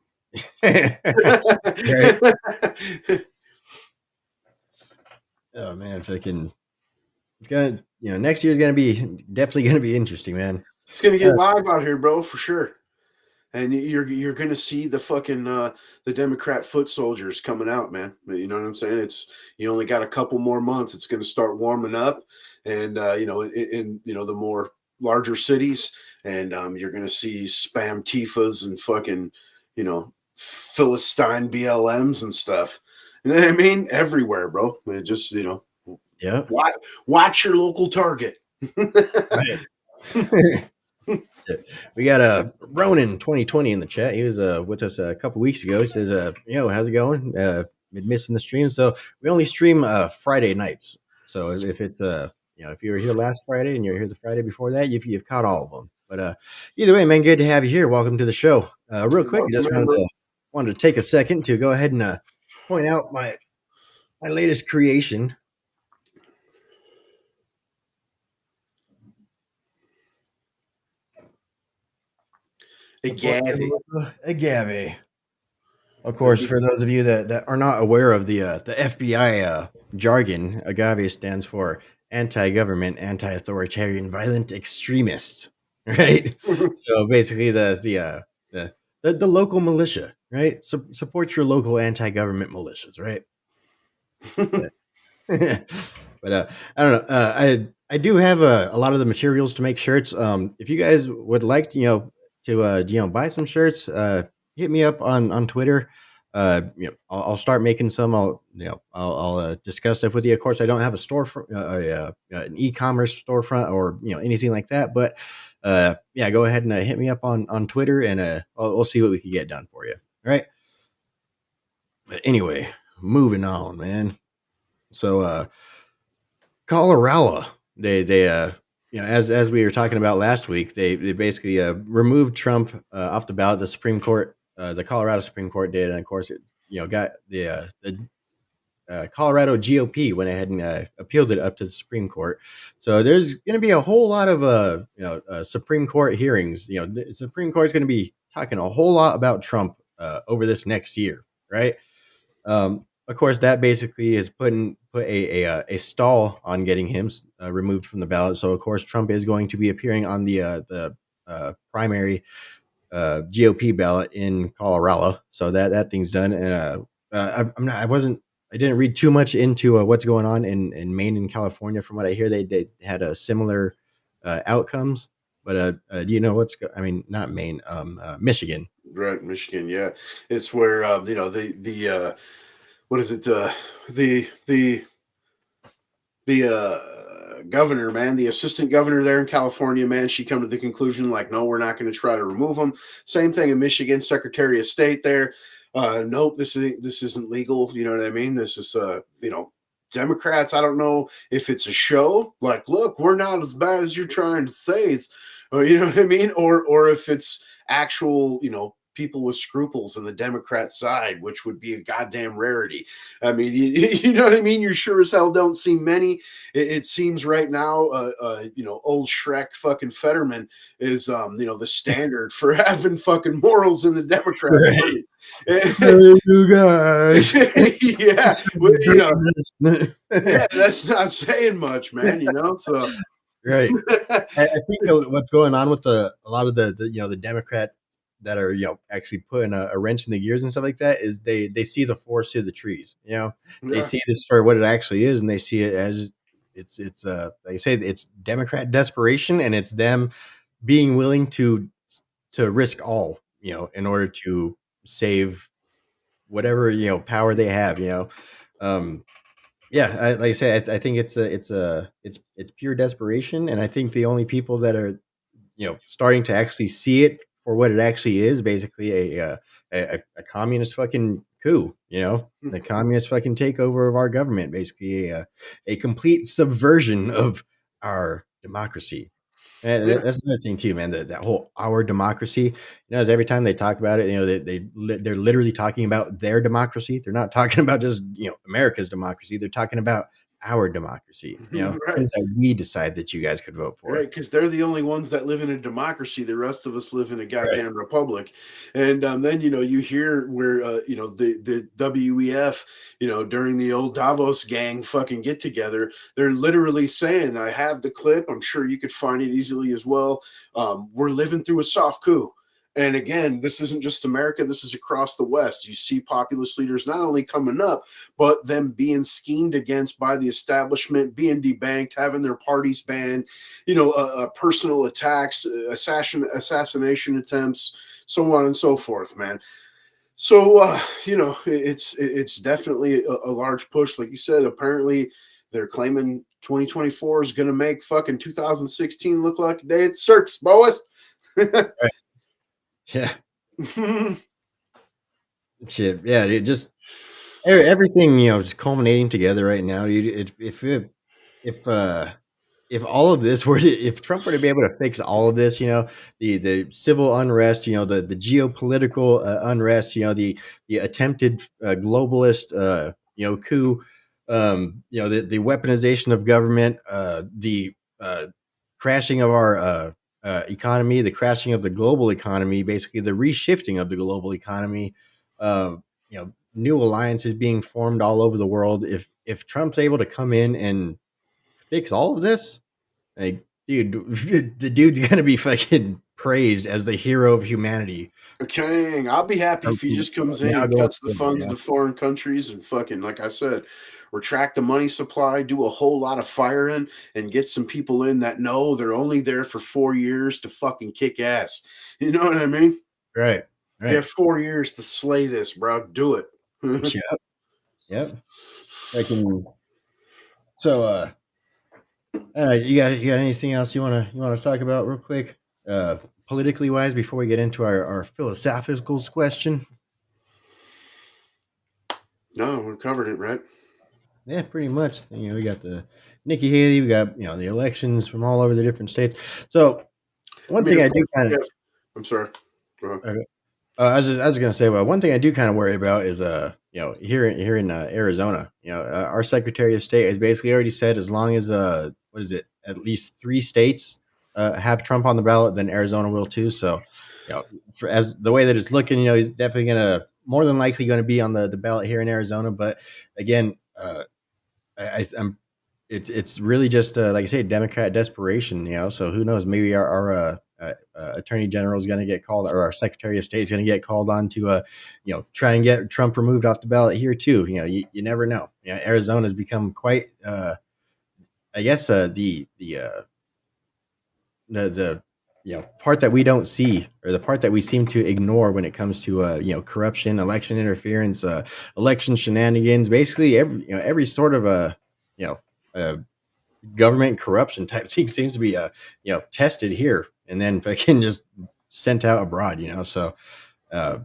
Right. Oh man, fucking it's gonna next year's gonna be definitely gonna be interesting, man. It's gonna get live out here, bro, for sure. And you're gonna see the fucking the Democrat foot soldiers coming out, man. You know what I'm saying? You only got a couple more months. It's gonna start warming up, and in the more larger cities, and you're gonna see spam Tifas and fucking Philistine BLMs and stuff. You know what I mean? Everywhere, bro. It just Yeah. watch your local Target. Right. We got Ronan 2020 in the chat. He was with us a couple weeks ago. He says, how's it going? Been missing the stream. So we only stream Friday nights. So if it's if you were here last Friday and you're here the Friday before that, you've caught all of them. But either way, man, good to have you here. Welcome to the show. Real quick, I just wanted to take a second to go ahead and point out my latest creation. Agave. Of course, for those of you that are not aware of the FBI jargon, agave stands for anti-government, anti-authoritarian, violent extremists, right? So basically, the local militia, right? Support your local anti-government militias, right? But I don't know. I do have a lot of the materials to make shirts. If you guys would like to buy some shirts, hit me up on Twitter. I'll start making some. I'll discuss stuff with you. Of course, I don't have a storefront, an e-commerce storefront, or anything like that. But yeah, go ahead and hit me up on Twitter, and we'll see what we can get done for you. All right. But anyway, moving on, man. So Colorado, they as we were talking about last week, they basically removed Trump off the ballot. The Supreme Court, the Colorado Supreme Court did, and of course it got the Colorado GOP went ahead and appealed it up to the Supreme Court. So there's going to be a whole lot of Supreme Court hearings. The Supreme Court is going to be talking a whole lot about Trump over this next year, right? Of course, that basically has put a stall on getting him removed from the ballot. So, of course, Trump is going to be appearing on the primary GOP ballot in Colorado. So that thing's done. And I didn't read too much into what's going on in Maine and California. From what I hear, they had a similar outcomes. But do you know not Maine, Michigan. Right, Michigan, yeah. It's where the what is it? The governor, man, the assistant governor there in California, man, she come to the conclusion like, no, we're not going to try to remove him. Same thing in Michigan, Secretary of State there. Nope, this isn't legal. You know what I mean? This is Democrats. I don't know if it's a show. Like, look, we're not as bad as you're trying to say, or you know what I mean, or if it's actual, people with scruples on the Democrat side, which would be a goddamn rarity. I mean, you know what I mean? You sure as hell don't see many. It seems right now, old Shrek fucking Fetterman is, the standard for having fucking morals in the Democrat Party. Hey, you guys. Yeah, yeah, that's not saying much, man. So right. I think what's going on with a lot of the Democrat that are actually putting a wrench in the gears and stuff like that is they see the forest through the trees. They see this for what it actually is, and they see it as it's like I say, it's Democrat desperation, and it's them being willing to to risk all, in order to save whatever, power they have, Um, yeah, like I say, I think it's pure desperation, and I think the only people that are, starting to actually see it for what it actually is, basically a communist fucking coup, the communist fucking takeover of our government, basically a complete subversion of our democracy. And Yeah. that's another thing too, man. That whole our democracy, as every time they talk about it, they're literally talking about their democracy. They're not talking about just America's democracy. They're talking about our democracy. Right. Things that we decide that you guys could vote for. Right, because they're the only ones that live in a democracy. The rest of us live in a Right. goddamn republic. And then you hear where the WEF, during the old Davos gang fucking get together, they're literally saying, "I have the clip. I'm sure you could find it easily as well. We're living through a soft coup." And again, this isn't just America. This is across the West. You see populist leaders not only coming up, but them being schemed against by the establishment, being debanked, having their parties banned, personal attacks, assassination attempts, so on and so forth, man. So it's definitely a large push. Like you said, apparently they're claiming 2024 is going to make fucking 2016 look like a day at circus, boys. Right. Yeah. Shit. Yeah. It just everything, just culminating together right now, dude. If all of this were to, if Trump were to be able to fix all of this, the civil unrest, the geopolitical unrest, the attempted globalist, coup, the weaponization of government, the crashing of our economy, the crashing of the global economy, basically the reshifting of the global economy, new alliances being formed all over the world. If Trump's able to come in and fix all of this, like, dude, the dude's gonna be fucking praised as the hero of humanity. King, I'll be happy From if he just comes in now and going cuts the forward, funds to foreign countries and fucking, like I said, retract the money supply, do a whole lot of firing, and get some people in that know they're only there for 4 years to fucking kick ass. You know what I mean? Right, You right. have 4 years to slay this, bro. Do it. Yep, yep. Like, so, you got anything else you wanna talk about real quick, uh, politically wise, before we get into our philosophical question? No, we covered it, right? Yeah, pretty much. We got the Nikki Haley, we got the elections from all over the different states. So I one mean, thing of I do course, kind yeah. of I'm sorry. Go ahead. I was gonna say, well, one thing I do kind of worry about is, here in Arizona, our Secretary of State has basically already said as long as what is it, at least 3 states have Trump on the ballot, then Arizona will too. So, as the way that it's looking, he's definitely gonna more than likely going to be on the ballot here in Arizona. But again, I'm it's really just like I say, Democrat desperation. So who knows? Maybe our attorney general is going to get called, or our secretary of state is going to get called on to try and get Trump removed off the ballot here too. You never know. Arizona has become quite I guess the part that we don't see, or the part that we seem to ignore when it comes to corruption, election interference, election shenanigans, basically every sort of you know uh, government corruption type thing seems to be tested here and then fucking just sent out abroad. So uh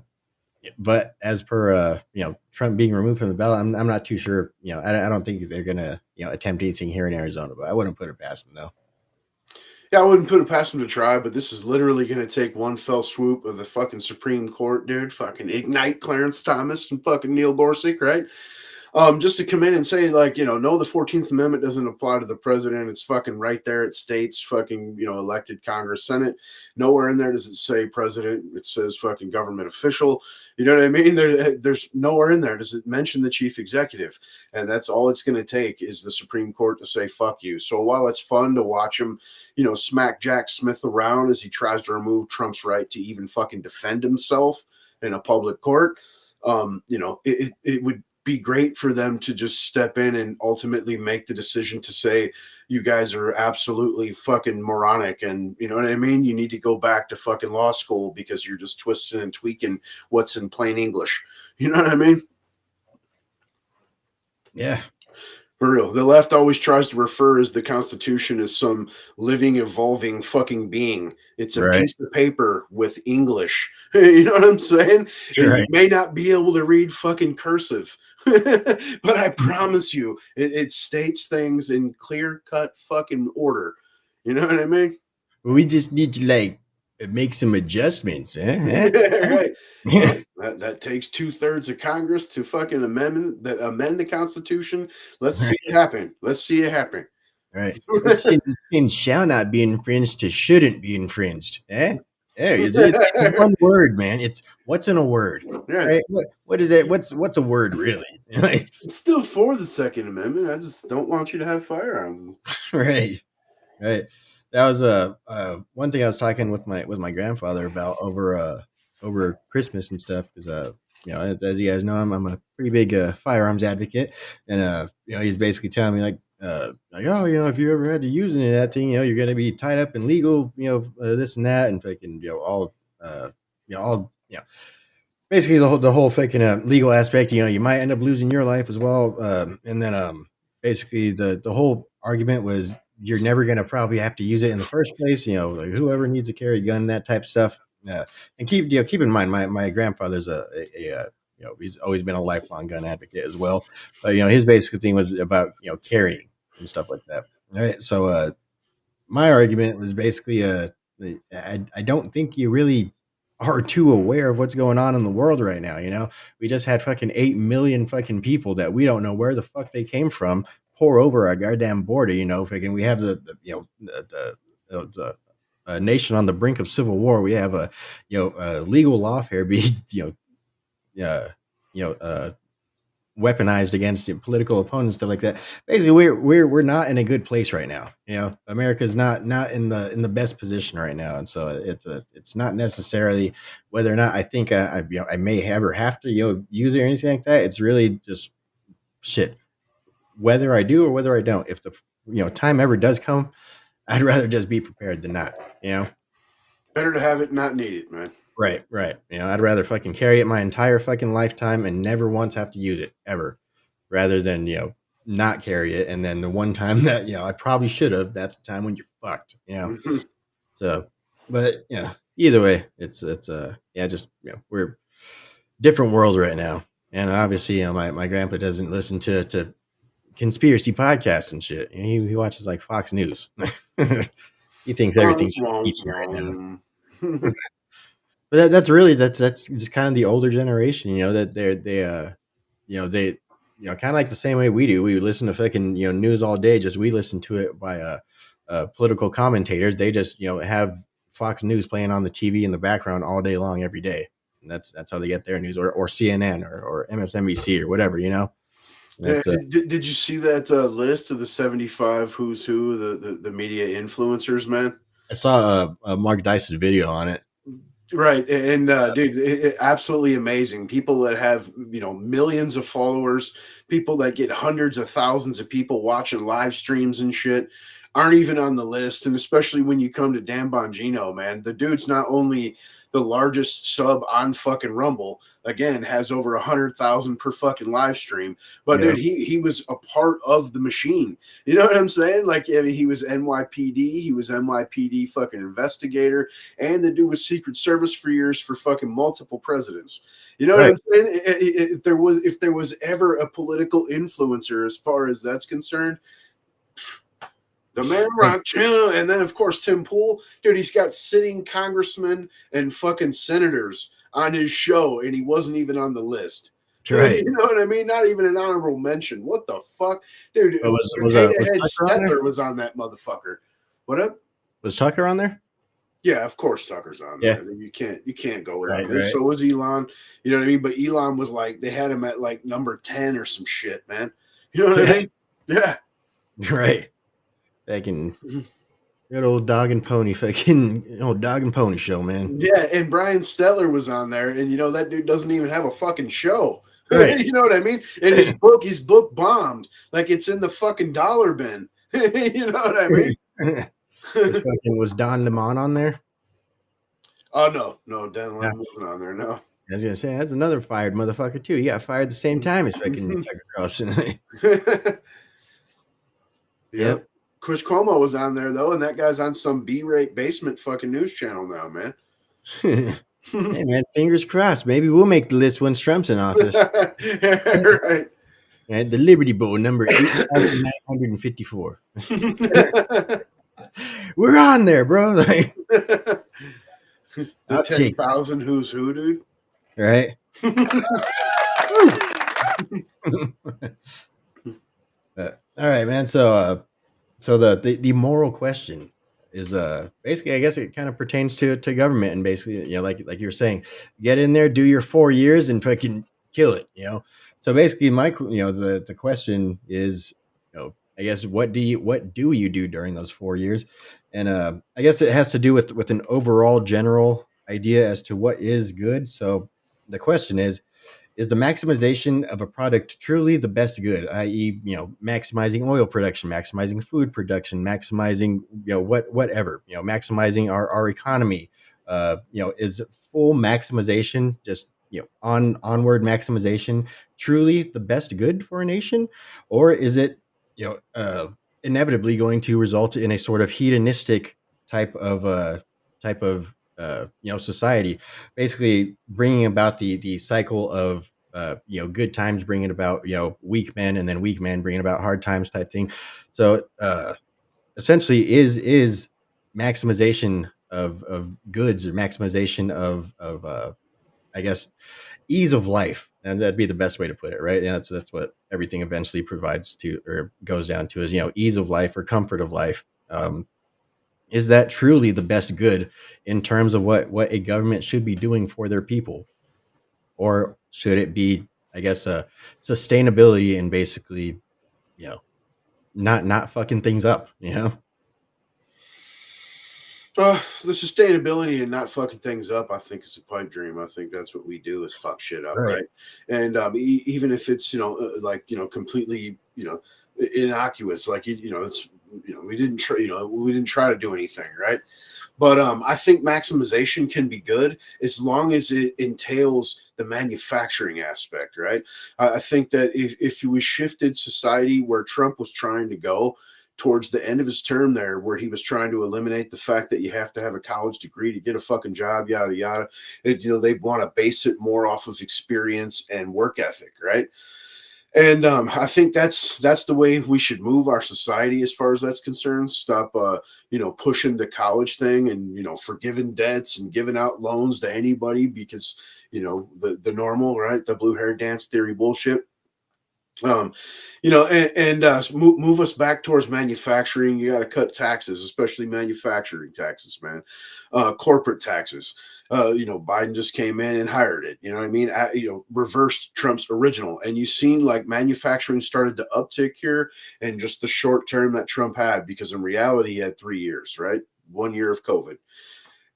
but as per Trump being removed from the ballot, I'm not too sure. I don't think they're gonna attempt anything here in Arizona, but I wouldn't put it past them though. Yeah, I wouldn't put it past him to try, but this is literally going to take one fell swoop of the fucking Supreme Court, dude. Fucking ignite Clarence Thomas and fucking Neil Gorsuch, right? Just to come in and say, like, no, the 14th Amendment doesn't apply to the president. It's fucking right there. It states fucking, elected Congress, Senate. Nowhere in there does it say president. It says fucking government official. You know what I mean? There's nowhere in there does it mention the chief executive. And that's all it's going to take is the Supreme Court to say, fuck you. So while it's fun to watch him, smack Jack Smith around as he tries to remove Trump's right to even fucking defend himself in a public court, it would be great for them to just step in and ultimately make the decision to say, you guys are absolutely fucking moronic. And you know what I mean? You need to go back to fucking law school because you're just twisting and tweaking what's in plain English. You know what I mean? Yeah. For real. The left always tries to refer as the Constitution as some living, evolving fucking being. It's a Right. piece of paper with English. You know what I'm saying? And you Right. may not be able to read fucking cursive, but I promise you, it states things in clear cut fucking order. You know what I mean? We just need to like make some adjustments. Right. Yeah. Well, that takes 2/3 of Congress to fucking amend the Constitution. Let's see it happen. Let's see it happen. Right. Let's change things shall not be infringed to shouldn't be infringed. There, it's one word, man. It's what's in a word, Right. right? What is it? What's a word really? Like, I'm still for the Second Amendment. I just don't want you to have firearms. right, right. That was one thing I was talking with my grandfather about over Christmas and stuff because as you guys know I'm a pretty big firearms advocate and he's basically telling me like oh if you ever had to use any of that thing you're gonna be tied up in legal this and that and fucking all basically the whole fucking legal aspect. You might end up losing your life as well. And then basically the whole argument was you're never gonna probably have to use it in the first place. Like whoever needs to carry a gun, that type of stuff. And keep in mind, my grandfather's he's always been a lifelong gun advocate as well. But his basic thing was about carrying and stuff like that. All right, so my argument was basically I don't think you really are too aware of what's going on in the world right now. We just had fucking 8 million fucking people that we don't know where the fuck they came from pour over our goddamn border. Fucking we have the nation on the brink of civil war. We have a legal lawfare being uh, you know weaponized against political opponents, stuff like that. Basically, we're not in a good place right now. America's not in the best position right now, and so it's not necessarily whether or not I think I may ever have to use it or anything like that. It's really just shit. Whether I do or whether I don't, if the time ever does come, I'd rather just be prepared than not. Better to have it, not need it, man. Right, right. I'd rather fucking carry it my entire fucking lifetime and never once have to use it ever, rather than not carry it and then the one time that I probably should have. That's the time when you're fucked. So, but either way, it's just we're different world right now, and obviously my grandpa doesn't listen to conspiracy podcasts and shit. He watches like Fox News. He thinks everything's just peachy right now. But that's just kind of the older generation, that they kind of like the same way we do. We listen to fucking news all day. Just we listen to it by political commentators. They just have Fox News playing on the TV in the background all day long every day, and that's how they get their news, or CNN or MSNBC or whatever. Yeah, That's did you see that list of the 75 who's who, the media influencers, man? I saw Mark Dice's video on it. Right. And dude, absolutely amazing. People that have, millions of followers, people that get hundreds of thousands of people watching live streams and shit aren't even on the list. And especially when you come to Dan Bongino, man, the dude's not only the largest sub on fucking Rumble, again, has over 100,000 per fucking live stream. But Yeah. dude, he was a part of the machine. You know what I'm saying? Like, he was NYPD, he was NYPD fucking investigator, and the dude was Secret Service for years for fucking multiple presidents. You know what I'm saying? If there was ever a political influencer, as far as that's concerned, the man right, and then of course Tim Pool, dude, he's got sitting congressmen and fucking senators on his show, and he wasn't even on the list. Right. You know what I mean? Not even an honorable mention. What the fuck, dude? Was Potato Tucker Head on there? Stetler was on that motherfucker. What up? Was Tucker on there? Yeah, of course Tucker's on there. I mean, you can't go without him. Right. So was Elon. You know what I mean? But Elon was like, they had him at like number 10 or some shit, man. You know what I mean? Yeah. Right. Fucking good old dog and pony, fucking old dog and pony show, man. Yeah, and Brian Stetler was on there, and that dude doesn't even have a fucking show. Right. You know what I mean? And his book bombed. Like it's in the fucking dollar bin. You know what I mean? Was Don Lemon on there? Oh no, Dan Yeah. Lemon wasn't on there. No. I was gonna say that's another fired motherfucker too. He got fired the same time as fucking Tucker Carlson. Yep. Chris Cuomo was on there though, and that guy's on some B-rate basement fucking news channel now, man. Hey man, fingers crossed. Maybe we'll make the list once Trump's in office. Right. Right, the Liberty Bowl, number 8,954. We're on there, bro. Like, The I'll take 10,000 who's who, dude. right? All right, man. So the moral question is basically, I guess it kind of pertains to government, and basically, like you were saying, get in there, do your 4 years, and fucking kill it. So basically, the question is, I guess what do you do during those 4 years? And I guess it has to do with an overall general idea as to what is good. So the question is the maximization of a product truly the best good, i.e., maximizing oil production, maximizing food production, maximizing, whatever, maximizing our economy, is full maximization, just, onward maximization truly the best good for a nation? Or is it, inevitably going to result in a sort of hedonistic type of, society, basically bringing about the cycle of good times bringing about weak men, and then weak men bringing about hard times type thing. So essentially, is maximization of goods, or maximization of I guess ease of life, and that'd be the best way to put it, right? That's what everything eventually provides to, or goes down to, is ease of life or comfort of life. Is that truly the best good in terms of what a government should be doing for their people? Or should it be, I guess, sustainability, and basically, you know, not fucking things up? The sustainability and not fucking things up, I think, is a pipe dream. I think that's what we do, is fuck shit up, Right. right? And even if it's completely innocuous, like it's we didn't try to do anything, right? But I think maximization can be good as long as it entails the manufacturing aspect, right? I think that if we shifted society where Trump was trying to go towards the end of his term there, where he was trying to eliminate the fact that you have to have a college degree to get a fucking job, yada yada. They want to base it more off of experience and work ethic, right? And I think that's the way we should move our society as far as that's concerned. Stop, pushing the college thing, and forgiving debts and giving out loans to anybody because the normal, right, the blue hair dance theory bullshit. Move us back towards manufacturing. You got to cut taxes, especially manufacturing taxes, man. Corporate taxes. Biden just came in and hired it. You know what I mean? Reversed Trump's original, and you've seen like manufacturing started to uptick here in just the short term that Trump had, because in reality he had 3 years, right? 1 year of COVID.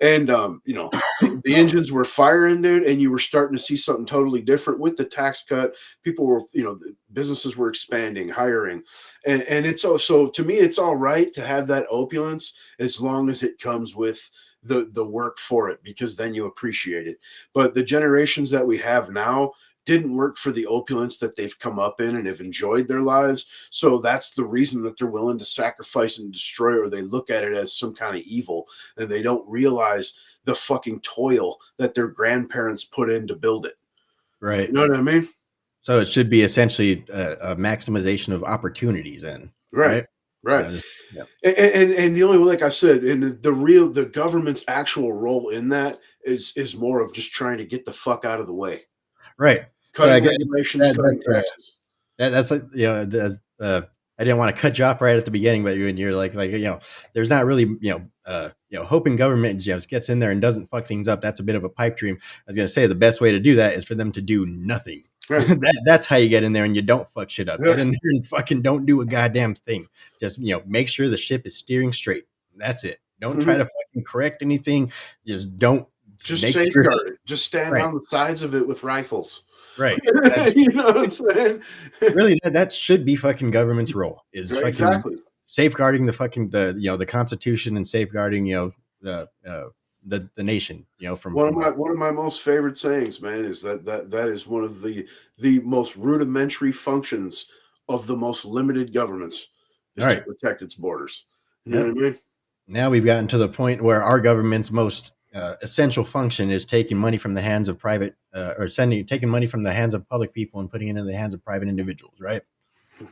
And the engines were firing, dude, and you were starting to see something totally different with the tax cut. People were, the businesses were expanding, hiring, and it's also, to me, it's all right to have that opulence as long as it comes with the work for it, because then you appreciate it. But the generations that we have now didn't work for the opulence that they've come up in and have enjoyed their lives. So that's the reason that they're willing to sacrifice and destroy, or they look at it as some kind of evil, and they don't realize the fucking toil that their grandparents put in to build it. Right. You know what I mean? So it should be essentially a maximization of opportunities, then, Right. right? Yeah. And the only way, like I said, and the government's actual role in that is more of just trying to get the fuck out of the way. Right. Cutting regulations, cutting taxes. That's like, I didn't want to cut you off right at the beginning, but you're like, there's not really, hoping government just gets in there and doesn't fuck things up. That's a bit of a pipe dream. I was going to say the best way to do that is for them to do nothing. Right. That's how you get in there and you don't fuck shit up. Yeah. Get in there and fucking don't do a goddamn thing. Just, make sure the ship is steering straight. That's it. Don't try to fucking correct anything. Just don't. Just safeguard it. Just stand on the sides of it with rifles. Right. That You know what I'm saying? really, that should be fucking government's role, is Right, fucking exactly. safeguarding the Constitution and safeguarding, the nation, from like One of my most favorite sayings, man, is that is one of the most rudimentary functions of the most limited governments is to alright. protect its borders. You know Yep. what I mean? Now we've gotten to the point where our government's most, essential function is taking money from the hands of private, or taking money from the hands of public people and putting it in the hands of private individuals, right?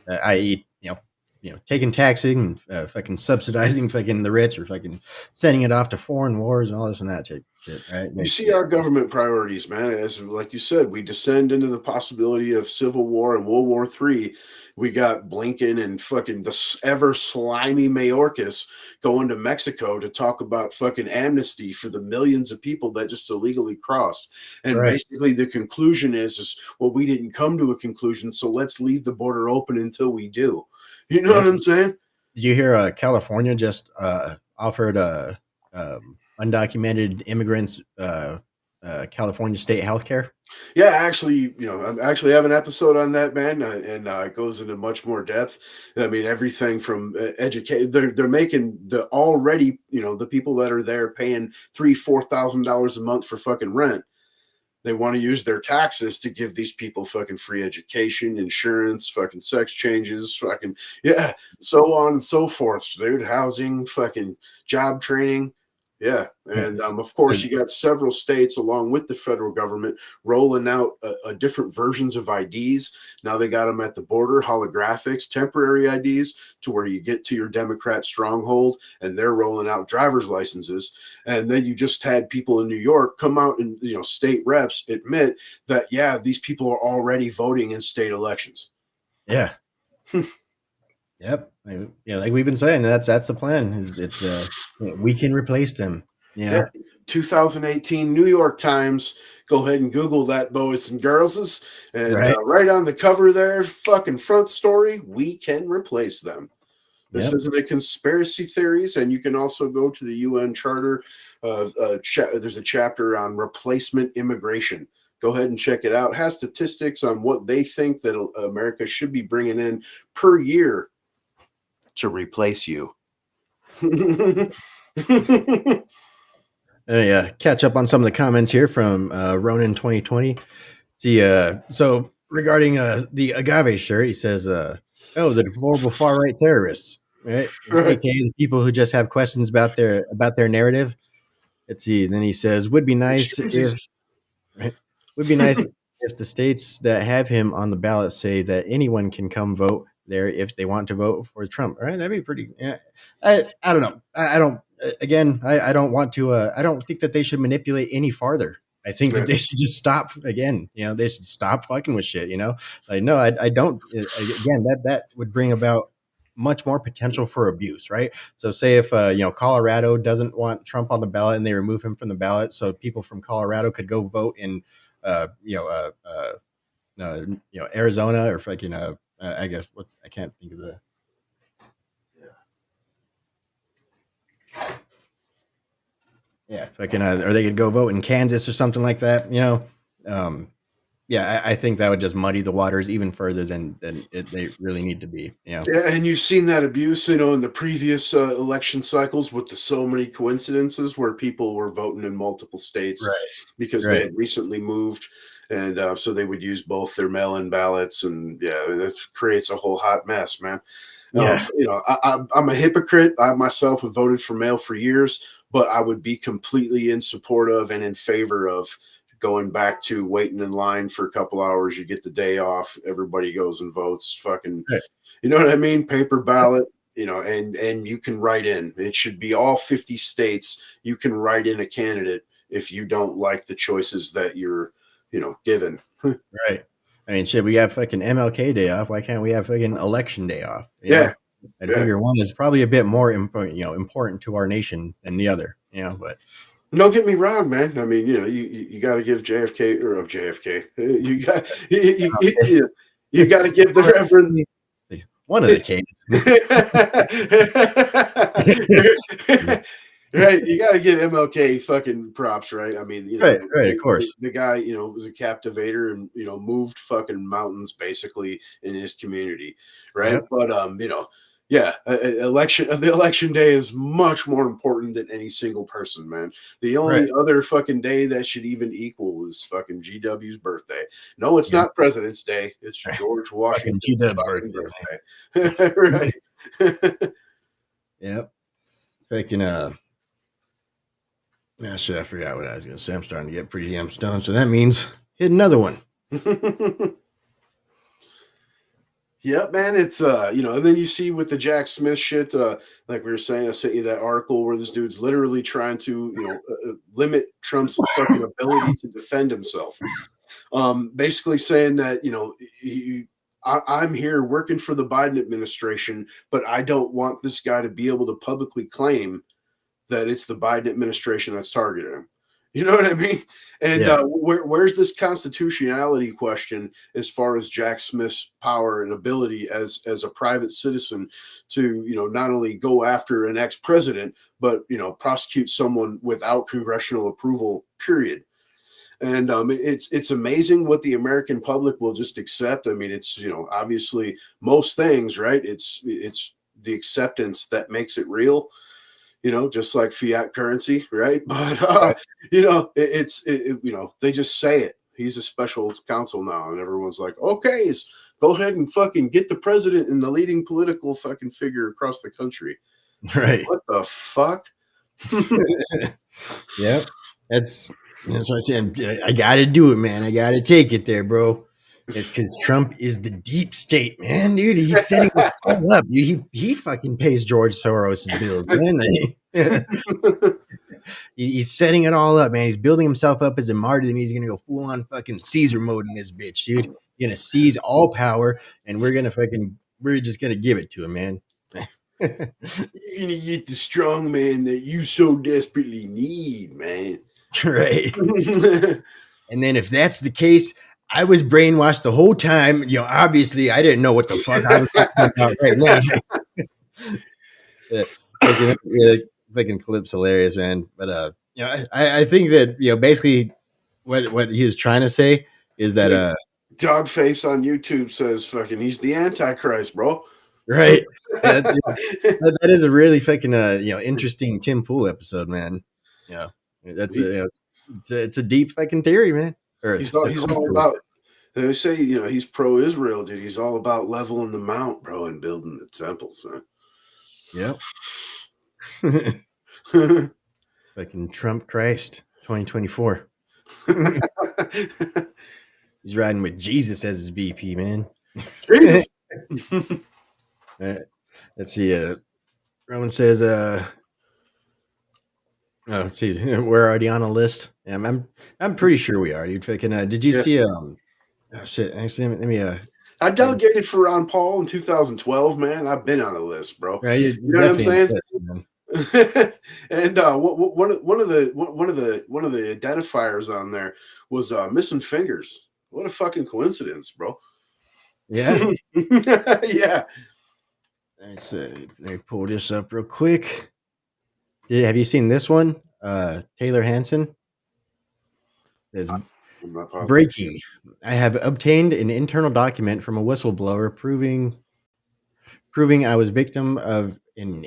I.e., taking taxing, fucking subsidizing fucking the rich, or fucking sending it off to foreign wars and all this and that shit, right? You see Basically. our government priorities, man. As like you said, we descend into the possibility of civil war and World War III. We got Blinken and fucking the ever slimy Mayorkas going to Mexico to talk about fucking amnesty for the millions of people that just illegally crossed. And Right. basically, the conclusion is, well, we didn't come to a conclusion, so let's leave the border open until we do. You know Yep. what I'm saying? Did you hear, California just, offered, undocumented immigrants, California state healthcare? Yeah, actually, I actually have an episode on that, man, and it goes into much more depth. I mean, everything from educate. They're making the already, the people that are there paying $3,000-4,000 a month for fucking rent. They want to use their taxes to give these people fucking free education, insurance, fucking sex changes, fucking yeah, so on and so forth, dude. Housing, fucking job training. Yeah, and of course, you got several states along with the federal government rolling out a different versions of IDs. Now they got them at the border, holographics, temporary IDs, to where you get to your Democrat stronghold, and they're rolling out driver's licenses. And then you just had people in New York come out and state reps admit that yeah, these people are already voting in state elections. Yeah. Yep. Yeah, like we've been saying, that's the plan. We can replace them. Yeah, 2018 New York Times. Go ahead and Google that, boys and girls. And Right. right on the cover there, fucking front story, we can replace them. This Yep. isn't a conspiracy theories, and you can also go to the UN Charter. There's a chapter on replacement immigration. Go ahead and check it out. It has statistics on what they think that America should be bringing in per year to replace you. Yeah, catch up on some of the comments here from Ronan 2020. See, so regarding the agave shirt, he says, "Oh, the deplorable far right terrorists, right? Right. AKA the people who just have questions about their narrative." Let's see. Then he says, "Would be nice if right, would be nice if the states that have him on the ballot say that anyone can come vote there if they want to vote for Trump." All right, that'd be pretty. Yeah, I don't know. I don't. Again, I don't want to. I don't think that they should manipulate any farther. I think that Right. they should just stop. Again, they should stop fucking with shit. Like no, I don't. Again, that would bring about much more potential for abuse, right? So, say if Colorado doesn't want Trump on the ballot and they remove him from the ballot, so people from Colorado could go vote in uh, you know, uh, uh, Arizona, or fucking, I guess I can't think of the, yeah, fucking, or they could go vote in Kansas or something like that. Um, yeah, I think that would just muddy the waters even further than they really need to be. Yeah, and you've seen that abuse, in the previous election cycles with so many coincidences where people were voting in multiple states Right, because they right, had recently moved, and so they would use both their mail-in ballots, and yeah, that creates a whole hot mess, man. yeah, I'm a hypocrite. I myself have voted for mail for years, but I would be completely in support of and in favor of going back to waiting in line for a couple hours. You get the day off. Everybody goes and votes. Fucking, right. you know what I mean? Paper ballot. And you can write in. It should be all 50 states. You can write in a candidate if you don't like the choices that you're, given. Right. I mean, shit, we got fucking MLK Day off. Why can't we have fucking election day off? Yeah, I yeah. figure one is probably a bit more important to our nation than the other. But Don't get me wrong, man. I mean, you got to give JFK or of JFK. You got to give the Reverend one of the cases. Right, you gotta get MLK fucking props, right? I mean, Right, right, of course. the guy, was a captivator and moved fucking mountains basically in his community, right? Yep, But yeah, the election day is much more important than any single person, man. The right. only other fucking day that should even equal is fucking GW's birthday. No, it's Yep. not President's Day. It's Right. George Fucking Washington's G-Dub fucking birthday, birthday, man. right? Yep. Fucking yeah, shit, I forgot what I was gonna say. I'm starting to get pretty damn stoned, so that means hit another one. Yep, man. It's and then you see with the Jack Smith shit, like we were saying, I sent you that article where this dude's literally trying to, limit Trump's fucking ability to defend himself. Basically saying that, I'm here working for the Biden administration, but I don't want this guy to be able to publicly claim that it's the Biden administration that's targeting him. You know what I mean? And Yeah. where's this constitutionality question as far as Jack Smith's power and ability as a private citizen to not only go after an ex-president but prosecute someone without congressional approval? Period. And it's amazing what the American public will just accept. I mean, it's obviously most things, right? It's the acceptance that makes it real, just like fiat currency, right? But Right. they just say it. He's a special counsel now, and everyone's like, okay, go ahead and fucking get the president and the leading political fucking figure across the country. Right. What the fuck? Yep. That's what I said. I gotta do it, man. I gotta take it there, bro. It's because Trump is the deep state, man, dude. He's setting this all up. He fucking pays George Soros's bills, man. He's setting it all up, man. He's building himself up as a martyr, and he's gonna go full on fucking Caesar mode in this bitch, dude. He's gonna seize all power, and we're just gonna give it to him, man. You're gonna get the strong man that you so desperately need, man. Right. And then if that's the case, I was brainwashed the whole time. Obviously, I didn't know what the fuck I was talking about right now. Fucking clip's hilarious, man. But I think that basically what he was trying to say is that Dogface on YouTube says fucking he's the Antichrist, bro. right. That is a really fucking interesting Tim Pool episode, man. That's it's a deep fucking theory, man. Or he's all about. They say he's pro-Israel, dude. He's all about leveling the mount, bro, and building the temples. Huh? Yep. Fucking Trump Christ 2024. He's riding with Jesus as his VP, man. Let's see. Roman says, let's see. We're already on a list. Yeah, I'm pretty sure we are, dude. Fucking, did you see? Oh shit! Actually, let me. I delegated for Ron Paul in 2012, man. I've been on a list, bro. Yeah, you know what I'm saying? List, and one of the identifiers on there was missing fingers. What a fucking coincidence, bro. Yeah. Yeah. Let me pull this up real quick. Have you seen this one? Taylor Hansen. There's breaking. I have obtained an internal document from a whistleblower proving I was victim of an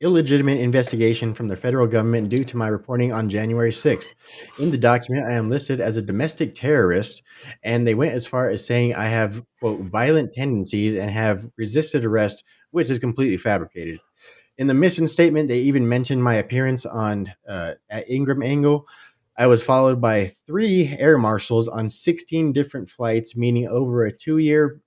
illegitimate investigation from the federal government due to my reporting on January 6th. In the document, I am listed as a domestic terrorist, and they went as far as saying I have, quote, violent tendencies and have resisted arrest, which is completely fabricated. In the mission statement, they even mentioned my appearance on at Ingram Angle. I was followed by 3 air marshals on 16 different flights, meaning over a 2-year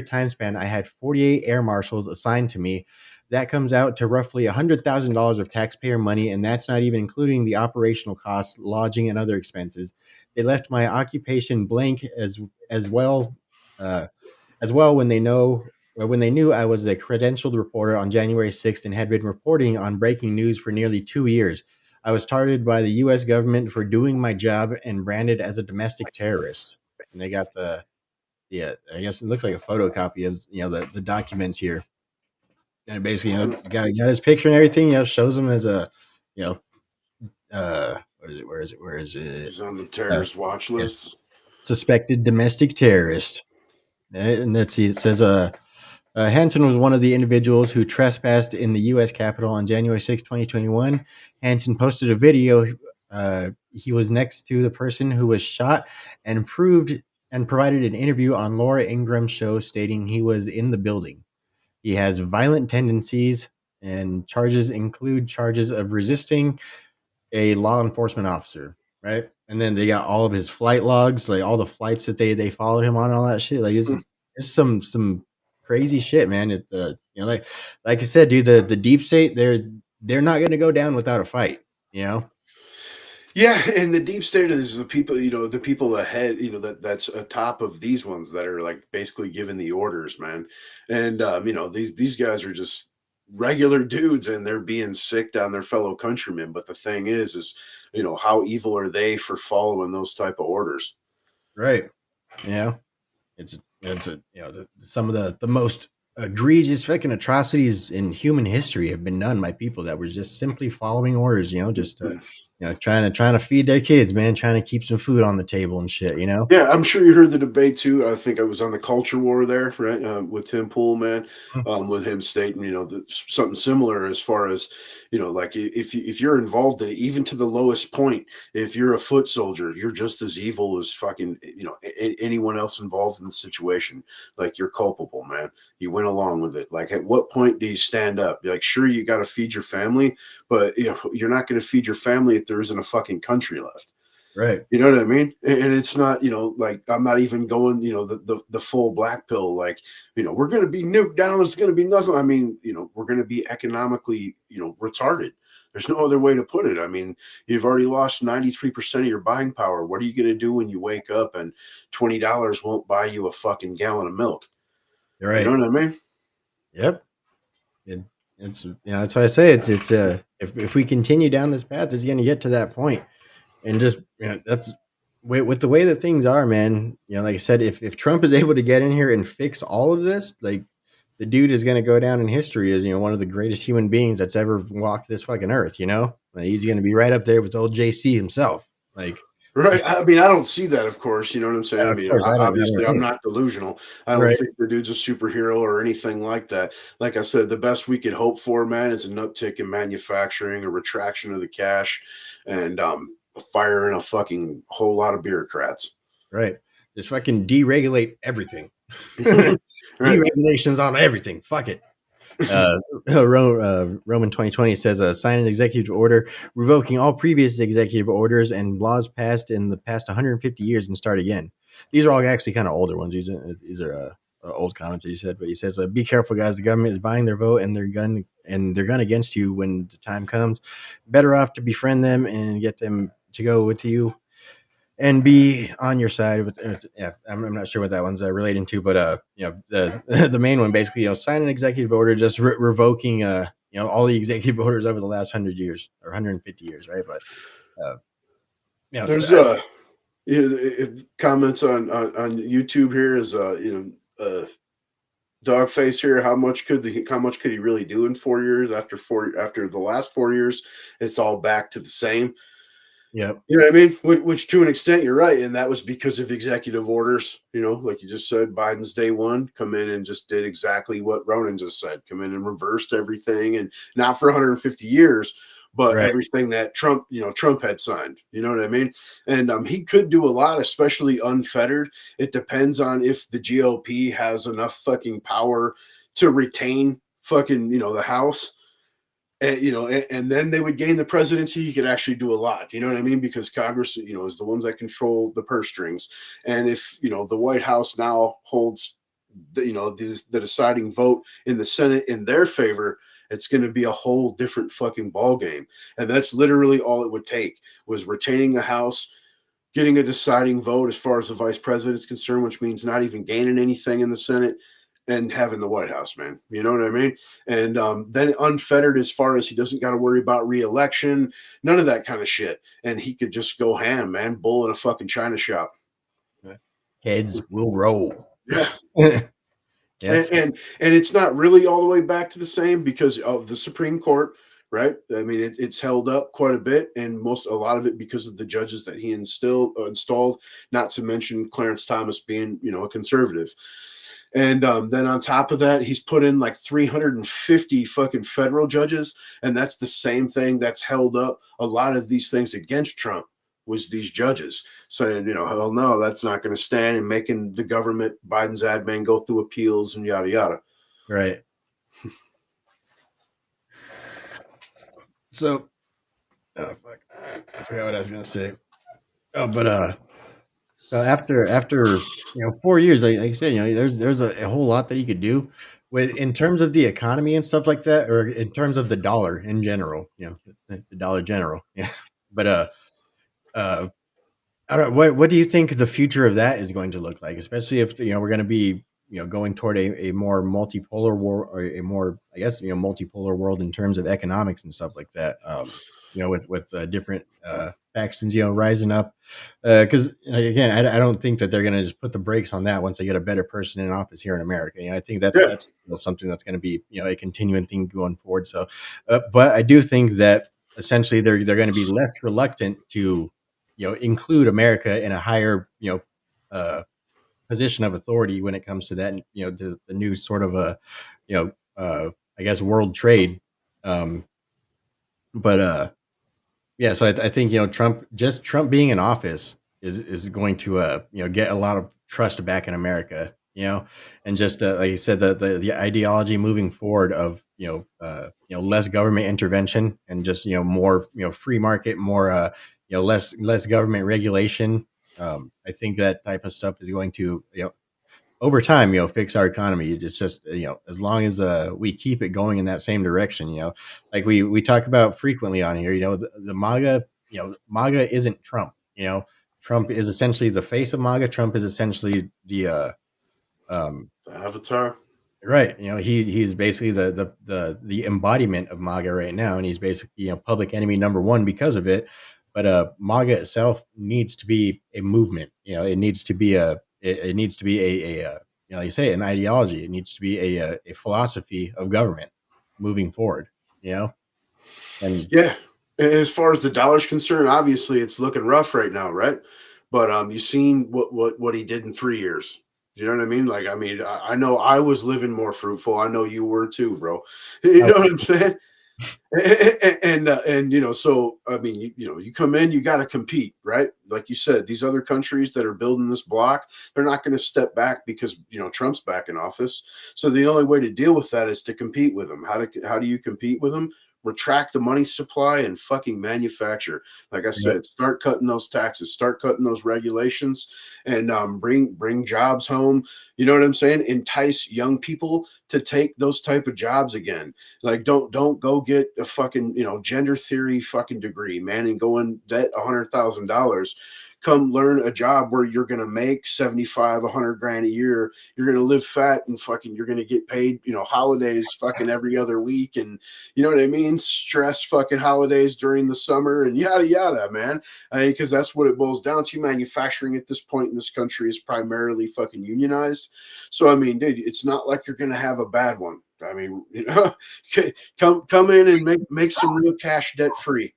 time span. I had 48 air marshals assigned to me. That comes out to roughly $100,000 of taxpayer money, and that's not even including the operational costs, lodging, and other expenses. They left my occupation blank as well when they knew I was a credentialed reporter on January 6th and had been reporting on breaking news for nearly 2 years. I was targeted by the U.S. government for doing my job and branded as a domestic terrorist. And they got I guess it looks like a photocopy of the documents here. And basically, got his picture and everything. Shows him as a you know, where is it? Where is it? Where is it? He's on the Uh, terrorist watch yeah, list. suspected domestic terrorist. And let's see, it says, Hansen was one of the individuals who trespassed in the U.S. Capitol on January 6, 2021. Hansen posted a video. He was next to the person who was shot and provided an interview on Laura Ingram's show, stating he was in the building. He has violent tendencies, and charges include charges of resisting a law enforcement officer, right? And then they got all of his flight logs, like all the flights that they followed him on, and all that shit. Like it's some crazy shit, man. It's like I said, dude, the deep state, they're not gonna go down without a fight, you know? Yeah, and the deep state is the people, the people ahead, that's atop of these ones that are like basically giving the orders, man. And these guys are just regular dudes and they're being sicked on their fellow countrymen. But the thing is, how evil are they for following those type of orders? Right. Yeah. It's a some of the most egregious fucking atrocities in human history have been done by people that were just simply following orders, just trying to feed their kids, man, trying to keep some food on the table and shit, you know? Yeah, I'm sure you heard the debate too. I think I was on the culture war there, right? With Tim Pool, man, Mm. with him stating, something similar as far as, like if you're involved in it, even to the lowest point, if you're a foot soldier, you're just as evil as fucking, anyone else involved in the situation. Like you're culpable, man. You went along with it. Like at what point do you stand up? Like, sure, you got to feed your family, but you're not going to feed your family if there isn't a fucking country left. Right. You know what I mean? And it's not, like I'm not even going, the full black pill, like, we're going to be nuked down. It's going to be nothing. I mean, we're going to be economically, retarded. There's no other way to put it. I mean, you've already lost 93% of your buying power. What are you going to do when you wake up and $20 won't buy you a fucking gallon of milk? You're You know right. what I mean? Yep. It, that's why I say it's if we continue down this path, it's going to get to that point. And just that's with the way that things are, man. Like I said, if Trump is able to get in here and fix all of this, like the dude is going to go down in history as one of the greatest human beings that's ever walked this fucking earth. Like, he's going to be right up there with old JC himself. Like, Right. I mean, I don't see that, of course. You know what I'm saying? I of mean, course, I don't obviously, I'm think not delusional. I don't right, think the dude's a superhero or anything like that. Like I said, the best we could hope for, man, is an uptick in manufacturing, a retraction of the cash, and firing a fucking whole lot of bureaucrats. right. Just fucking deregulate everything. Right. Deregulations on everything. Fuck it. Roman 2020 says, sign an executive order revoking all previous executive orders and laws passed in the past 150 years and start again. These are all actually kind of older ones. These are old comments that he said, but he says, be careful, guys. The government is buying their vote and their gun against you when the time comes. Better off to befriend them and get them to go with you and be on your side with yeah, I'm not sure what that one's relating to, but the the main one basically, sign an executive order just revoking all the executive orders over the last 100 years or 150 years, right? But uh There's comments on YouTube here is dog face here. How much could he really do in 4 years? After the last 4 years, it's all back to the same. yeah, You know what I mean? Which to an extent, you're right. And that was because of executive orders, like you just said, Biden's day one, come in and just did exactly what Ronan just said, come in and reversed everything. And not for 150 years, but right, everything that Trump had signed. You know what I mean? And he could do a lot, especially unfettered. It depends on if the GOP has enough fucking power to retain fucking, the House and then they would gain the presidency. You could actually do a lot, you know what I mean? Because Congress, is the ones that control the purse strings. And if, the White House now holds the deciding vote in the Senate in their favor, it's going to be a whole different fucking ball game. And that's literally all it would take was retaining the House, getting a deciding vote as far as the vice president is concerned, which means not even gaining anything in the Senate, and having the White House, man. You know what I mean? And then unfettered as far as he doesn't got to worry about reelection, none of that kind of shit. And he could just go ham, man, bull in a fucking china shop. heads will roll. Yeah. Yeah, And it's not really all the way back to the same because of the Supreme Court, right? I mean, it's held up quite a bit, and a lot of it because of the judges that he installed. Not to mention Clarence Thomas being, a conservative. And then on top of that, he's put in like 350 fucking federal judges, and that's the same thing that's held up a lot of these things against Trump was these judges saying, hell no, that's not going to stand, and making the government, Biden's admin, go through appeals and yada yada. Right. So, oh fuck, I forgot what I was gonna say. Oh, but after 4 years, like I said, there's a whole lot that you could do with in terms of the economy and stuff like that, or in terms of the dollar in general. The dollar general. Yeah, but uh, I don't. What do you think the future of that is going to look like, especially if we're going to be going toward a more multipolar war, or a more, I guess, multipolar world in terms of economics and stuff like that. With different factions rising up, because again, I don't think that they're going to just put the brakes on that once they get a better person in office here in America. I think that's Yeah. that's something that's going to be a continuing thing going forward. So, but I do think that essentially they're going to be less reluctant to include America in a higher, uh, position of authority when it comes to that, to the new sort of you know, I guess world trade. Um, but yeah, so I think Trump being in office is going to get a lot of trust back in America, and just like you said, the ideology moving forward of less government intervention and just more free market, more less government regulation. I think that type of stuff is going to over time, fix our economy. It's just, as long as we keep it going in that same direction, like we talk about frequently on here, the MAGA, MAGA isn't Trump. Trump is essentially the face of MAGA. Trump is essentially um, The Avatar. right. He's basically the embodiment of MAGA right now, and he's basically public enemy number one because of it. But MAGA itself needs to be a movement. It needs to be it needs to be like you say, an ideology. It needs to be a philosophy of government moving forward. And Yeah. As far as the dollar's concerned, obviously it's looking rough right now, right? But you've seen what he did in 3 years. Do you know what I mean? Like, I mean, I know I was living more fruitful. I know you were too, bro. You oh, know what I'm saying? And so I mean, you come in, you got to compete, right? Like you said, these other countries that are building this block, they're not going to step back because Trump's back in office. So the only way to deal with that is to compete with them. How do you compete with them? Retract the money supply and fucking manufacture. Like I right, said, start cutting those taxes, start cutting those regulations, and bring jobs home. You know what I'm saying? Entice young people to take those type of jobs again. Like, don't go get a fucking gender theory fucking degree, man, and go in debt $100,000. Come learn a job where you're gonna make 75, 100 grand a year. You're gonna live fat and fucking you're gonna get paid, holidays fucking every other week, and you know what I mean? Stress fucking holidays during the summer and yada yada, man. Because that's what it boils down to. Manufacturing at this point in this country is primarily fucking unionized. So I mean, dude, it's not like you're gonna have a bad one. I mean, come in and make some real cash debt free.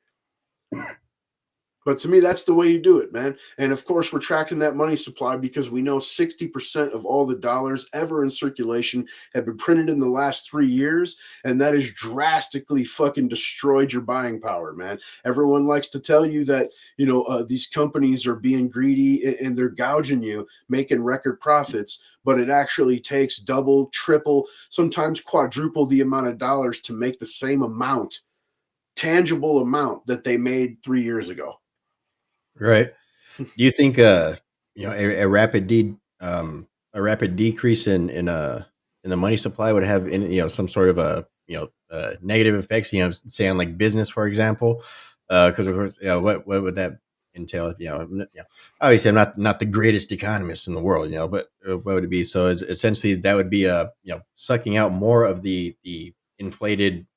But to me, that's the way you do it, man. And of course, we're tracking that money supply because we know 60% of all the dollars ever in circulation have been printed in the last 3 years. And that has drastically fucking destroyed your buying power, man. Everyone likes to tell you that, these companies are being greedy and they're gouging you, making record profits. But it actually takes double, triple, sometimes quadruple the amount of dollars to make the same amount, tangible amount that they made 3 years ago. right. Do you think a a rapid decrease in the money supply would have some sort of a negative effects, say on like business, for example? Because of course, what would that entail? Obviously I'm not the greatest economist in the world, but what would it be? So essentially that would be sucking out more of the inflated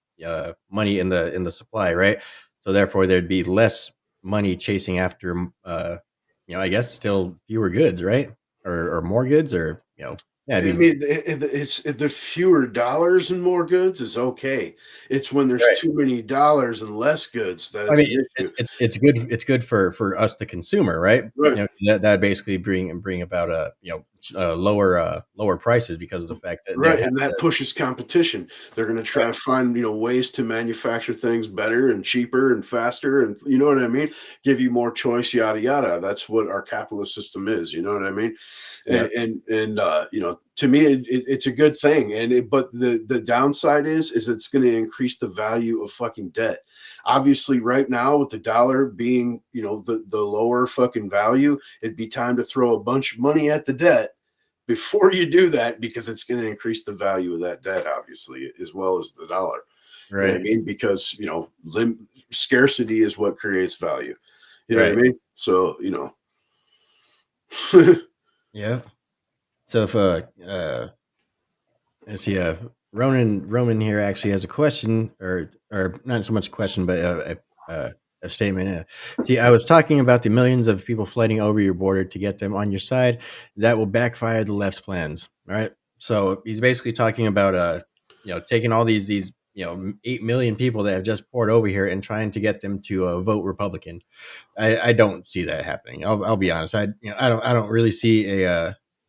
money in the supply, right? So therefore there'd be less money chasing after I guess still fewer goods, right? Or more goods, or Yeah, I I mean, mean, it's the fewer dollars and more goods is okay. It's when there's right. too many dollars and less goods that I it's mean, an issue. it's good for us, the consumer, right? Right. That basically bring about, lower prices because of the fact that they Right, have and that to. pushes competition. They're gonna try Right, to find, ways to manufacture things better and cheaper and faster and you know what I mean? Give you more choice, yada yada. That's what our capitalist system is, you know what I mean? yeah, To me, it's a good thing. But the downside is it's going to increase the value of fucking debt. Obviously, right now with the dollar being, the lower fucking value, it'd be time to throw a bunch of money at the debt before you do that because it's going to increase the value of that debt, obviously, as well as the dollar. You know what I right, mean? Because scarcity is what creates value. You know what I right, mean? So yeah. So if, let's see, Roman here actually has a question, or not so much a question, but a statement. See, I was talking about the millions of people flooding over your border to get them on your side. That will backfire the left's plans. All right. So he's basically talking about, taking all these 8 million people that have just poured over here and trying to get them to vote Republican. I don't see that happening. I'll be honest. I don't really see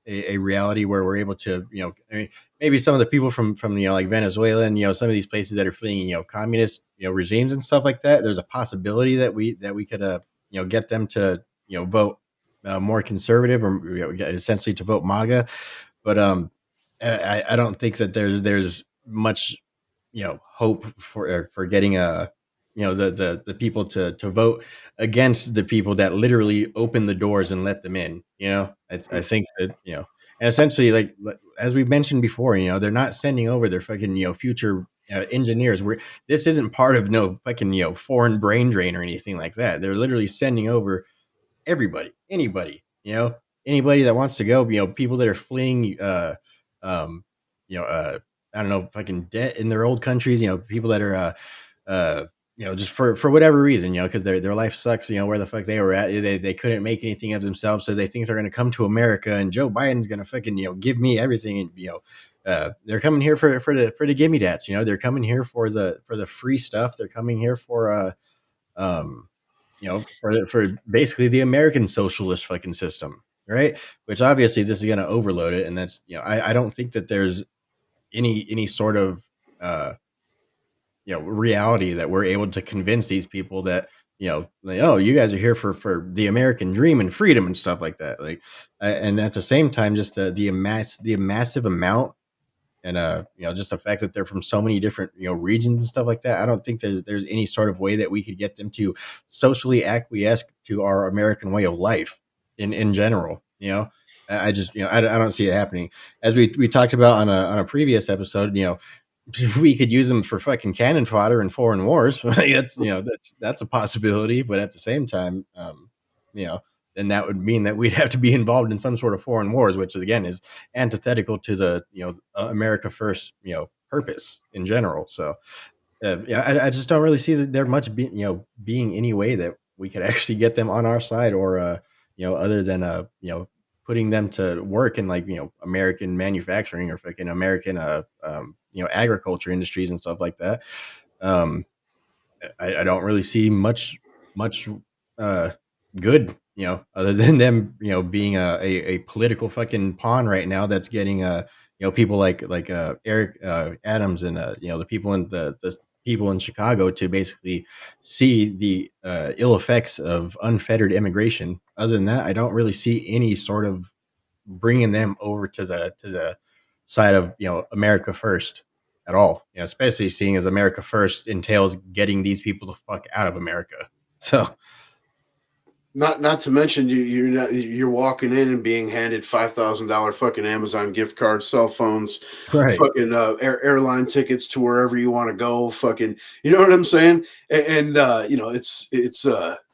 a reality where we're able to, I mean, maybe some of the people from like Venezuela and some of these places that are fleeing communist regimes and stuff like that. There's a possibility that we could get them to vote more conservative, or essentially to vote MAGA. But I don't think that there's much hope for getting the people to vote against the people that literally open the doors and let them in. I think that, and essentially, as we've mentioned before, they're not sending over their fucking future engineers. This isn't part of no fucking foreign brain drain or anything like that. They're literally sending over everybody, anybody that wants to go, people that are fleeing, um, I don't know, fucking debt in their old countries, people that are, uh, just for whatever reason, because their life sucks, where the fuck they were at, they couldn't make anything of themselves, so they think they're going to come to America, and Joe Biden's going to fucking, give me everything, and they're coming here for the gimme dats, they're coming here for the free stuff, they're coming here for um for basically the American socialist fucking system, right? Which obviously this is going to overload it, and that's I don't think that there's any sort of uh reality that we're able to convince these people that like, oh, you guys are here for the American dream and freedom and stuff like that, like, and at the same time, just the massive amount, and just the fact that they're from so many different regions and stuff like that. I don't think there's any sort of way that we could get them to socially acquiesce to our American way of life in general. I just I don't see it happening. As we talked about on a previous episode, we could use them for fucking cannon fodder in foreign wars. Like, that's a possibility, but at the same time, you know, then that would mean that we'd have to be involved in some sort of foreign wars, which again is antithetical to the America first purpose in general. So yeah, I just don't really see that there much being any way that we could actually get them on our side, or other than putting them to work in, like, American manufacturing, or fucking American agriculture industries and stuff like that. Um, I don't really see much uh, good, other than them, being a political fucking pawn right now that's getting people like Eric Adams, and the people in the people in Chicago to basically see the ill effects of unfettered immigration. Other than that, I don't really see any sort of bringing them over to the side of America first at all. Especially seeing as America first entails getting these people the fuck out of America. So Not to mention you're walking in and being handed $5,000 fucking Amazon gift cards, cell phones, right, fucking airline tickets to wherever you want to go. Fucking, you know what I'm saying? And it's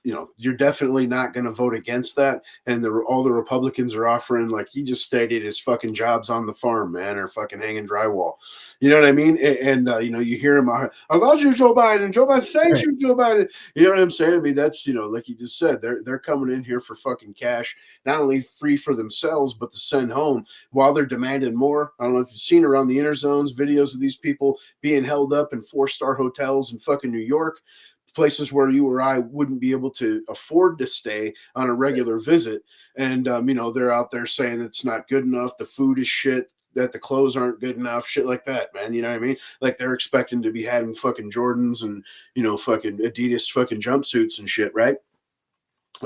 you're definitely not going to vote against that. And all the Republicans are offering, like he just stated, his fucking jobs on the farm, man, or fucking hanging drywall. You know what I mean? And you hear him, I love you, Joe Biden. Joe Biden, thanks Right. you, Joe Biden. You know what I'm saying? I mean, that's, like you just said, they're coming in here for fucking cash, not only free for themselves, but to send home while they're demanding more. I don't know if you've seen around the inner zones videos of these people being held up in 4-star hotels in fucking New York, places where you or I wouldn't be able to afford to stay on a regular visit. And, they're out there saying it's not good enough. The food is shit, that the clothes aren't good enough, shit like that, man. You know what I mean? Like they're expecting to be having fucking Jordans and, fucking Adidas fucking jumpsuits and shit, right?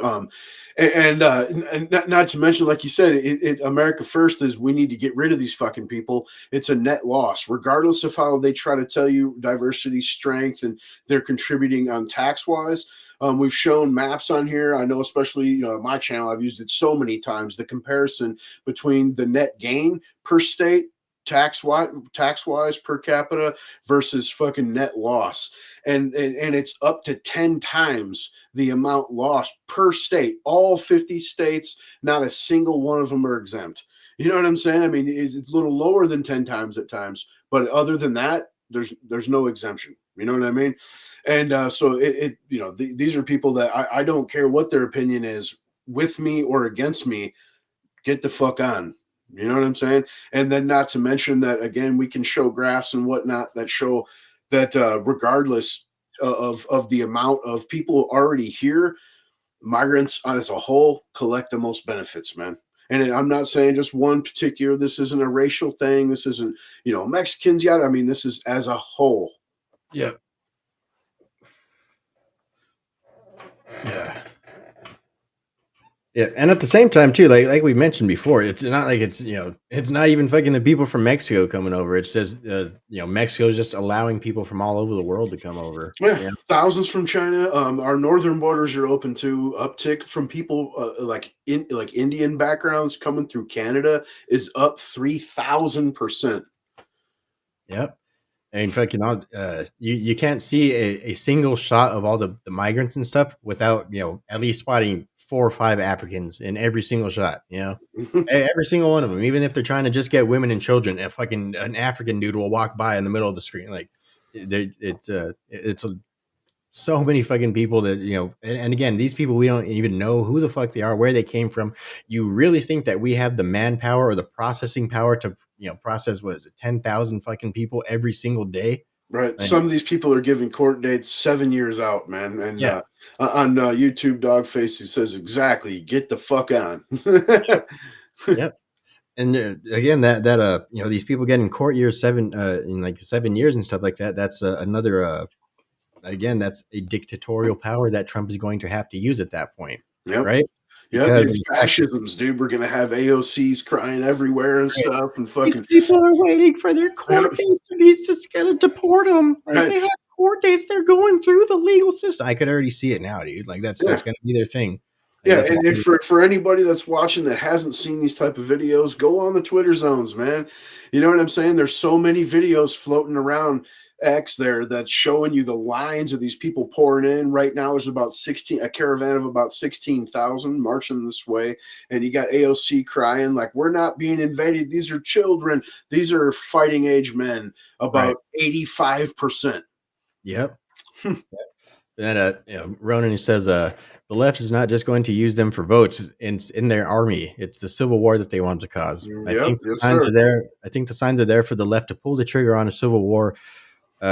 Um, and not to mention, like you said, America First is we need to get rid of these fucking people. It's a net loss, regardless of how they try to tell you diversity, strength, and they're contributing on tax wise. We've shown maps on here. I know, especially my channel, I've used it so many times. The comparison between the net gain per state, tax wise per capita versus fucking net loss, and it's up to 10 times the amount lost per state. All 50 states, not a single one of them are exempt. You know what I'm saying? I mean, it's a little lower than 10 times at times, but other than that, there's no exemption. You know what I mean? And so these are people that I don't care what their opinion is, with me or against me, get the fuck on. You know what I'm saying? And then not to mention that, again, we can show graphs and whatnot that show that regardless of the amount of people already here, migrants as a whole collect the most benefits, man. And I'm not saying just one particular, this isn't a racial thing. This isn't, Mexicans yet. I mean, this is as a whole. Yeah. Yeah. Yeah, and at the same time too, like we mentioned before, it's not like it's not even fucking the people from Mexico coming over. It says Mexico is just allowing people from all over the world to come over. Yeah, Yeah, thousands from China. Our northern borders are open to uptick from people like Indian backgrounds coming through Canada is up 3,000%. yep. And fucking you can't see a single shot of all the migrants and stuff without at least spotting 4 or 5 Africans in every single shot. Every single one of them, even if they're trying to just get women and children, a fucking an African dude will walk by in the middle of the screen. Like, it's so many fucking people that and again, these people, we don't even know who the fuck they are, where they came from. You really think that we have the manpower or the processing power to process, what is it, 10,000 fucking people every single day? Right. Like, Some of these people are giving court dates 7 years out, man. And yeah. on YouTube, Dogface, he says, exactly, get the fuck on. Yep. And again, that these people getting court years, 7 years and stuff like that, that's another again, that's a dictatorial power that Trump is going to have to use at that point, Yep. right? Yep. Because It's fascisms, dude. We're going to have AOCs crying everywhere and right, stuff and these fucking. people are waiting for their court Yep. dates, and he's just gonna deport them. Like, Right. they have court dates, they're going through the legal system. I could already see it now, dude. Like, that's Yeah. gonna be their thing. Like, Yeah, that's why. and for anybody that's watching that hasn't seen these type of videos, go on the Twitter zones, man. You know what I'm saying? There's so many videos floating around X there that's showing you the lines of these people pouring in. Right now, there's about a caravan of about 16,000 marching this way, and you got AOC crying like, "We're not being invaded. These are children. These are fighting age men." Right. About 85%. Yep. Then Ronan, he says the left is not just going to use them for votes in their army. It's the civil war that they want to cause. I Yep, think the yes, signs sir. are there. I think the signs are there for the left to pull the trigger on a civil war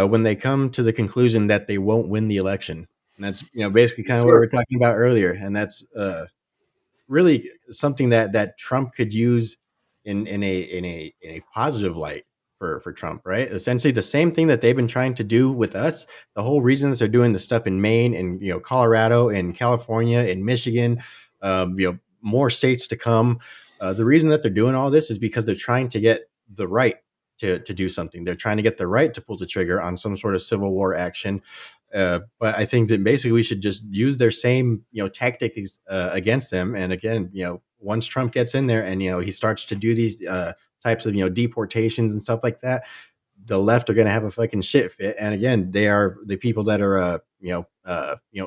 when they come to the conclusion that they won't win the election. And that's basically kind Yes, of what we sir. were talking about earlier. And that's really something that Trump could use in a positive light for Trump, right? Essentially the same thing that they've been trying to do with us. The whole reason that they're doing the stuff in Maine and Colorado and California and Michigan, more states to come. The reason that they're doing all this is because they're trying to get the right to do something. They're trying to get the right to pull the trigger on some sort of civil war action. But I think that basically we should just use their same, tactics against them. And again, once Trump gets in there and he starts to do these types of deportations and stuff like that, the left are going to have a fucking shit fit. And again, they are the people that are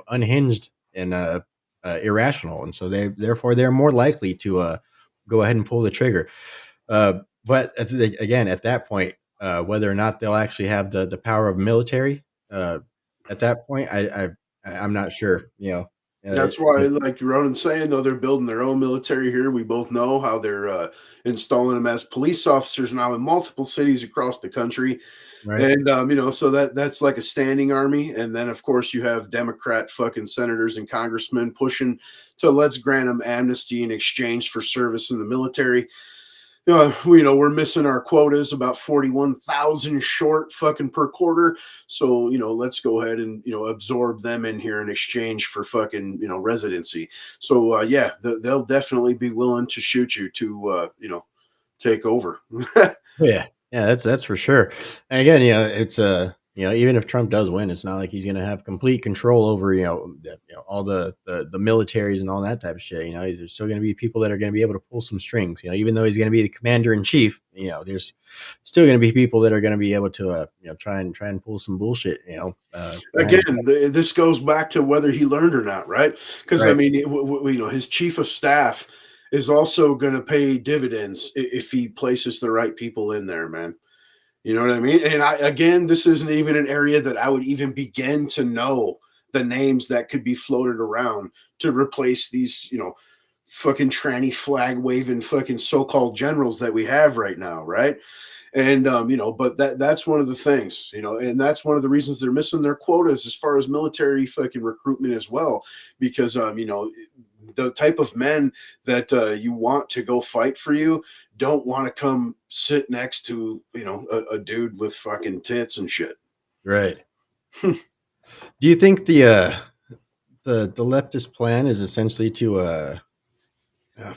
unhinged irrational, and so therefore they're more likely to go ahead and pull the trigger. But again, at that point, whether or not they'll actually have the power of military, uh, at that point, I'm not sure. That's why, like Ronan's saying, though, they're building their own military here. We both know how they're installing them as police officers now in multiple cities across the country. right, And so that's like a standing army. And then, of course, you have Democrat fucking senators and congressmen pushing to let's grant them amnesty in exchange for service in the military. We're missing our quotas, about 41,000 short fucking per quarter. So, let's go ahead and, absorb them in here in exchange for fucking, residency. So, yeah, they'll definitely be willing to shoot you to, take over. yeah, yeah, that's for sure. And again, it's even if Trump does win, it's not like he's going to have complete control over all the militaries and all that type of shit. There's still going to be people that are going to be able to pull some strings. Even though he's going to be the commander in chief, there's still going to be people that are going to be able to try and pull some bullshit. Again, this goes back to whether he learned or not, right? Because I Right. mean, his chief of staff is also going to pay dividends if he places the right people in there, man. You know what I mean? And this isn't even an area that I would even begin to know the names that could be floated around to replace these, fucking tranny flag waving fucking so-called generals that we have right now, right? And but that's one of the things, and that's one of the reasons they're missing their quotas as far as military fucking recruitment as well, because the type of men that you want to go fight for you don't want to come sit next to a dude with fucking tits and shit. Right. Do you think the leftist plan is essentially to oh,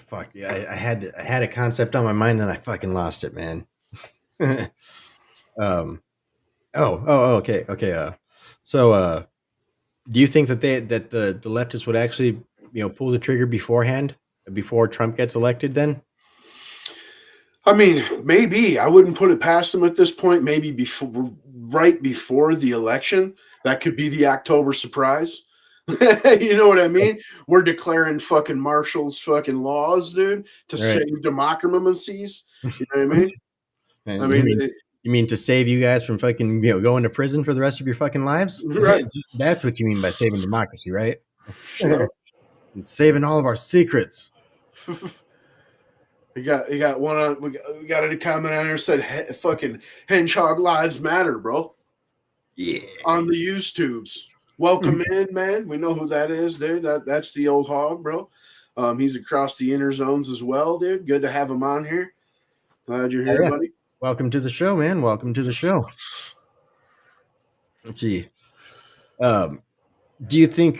fuck yeah, I had a concept on my mind and I fucking lost it, man. um okay, so do you think that the leftists would actually pull the trigger beforehand, before Trump gets elected then? I mean, maybe I wouldn't put it past them at this point. Maybe right before the election, that could be the October surprise. You know what I mean? We're declaring fucking Marshall's fucking laws, dude, to Right. save democracies. You know what I mean? And I mean, you mean to save you guys from fucking going to prison for the rest of your fucking lives? right? That's what you mean by saving democracy, right? Sure. And saving all of our secrets. We got one on. We got a comment on here said fucking Henchog Lives Matter, bro. Yeah. On the YouTubes. Welcome in, man. We know who that is, dude. That's the old hog, bro. He's across the inner zones as well, dude. Good to have him on here. Glad you're here, buddy. Welcome to the show, man. Welcome to the show. Let's see. Do you think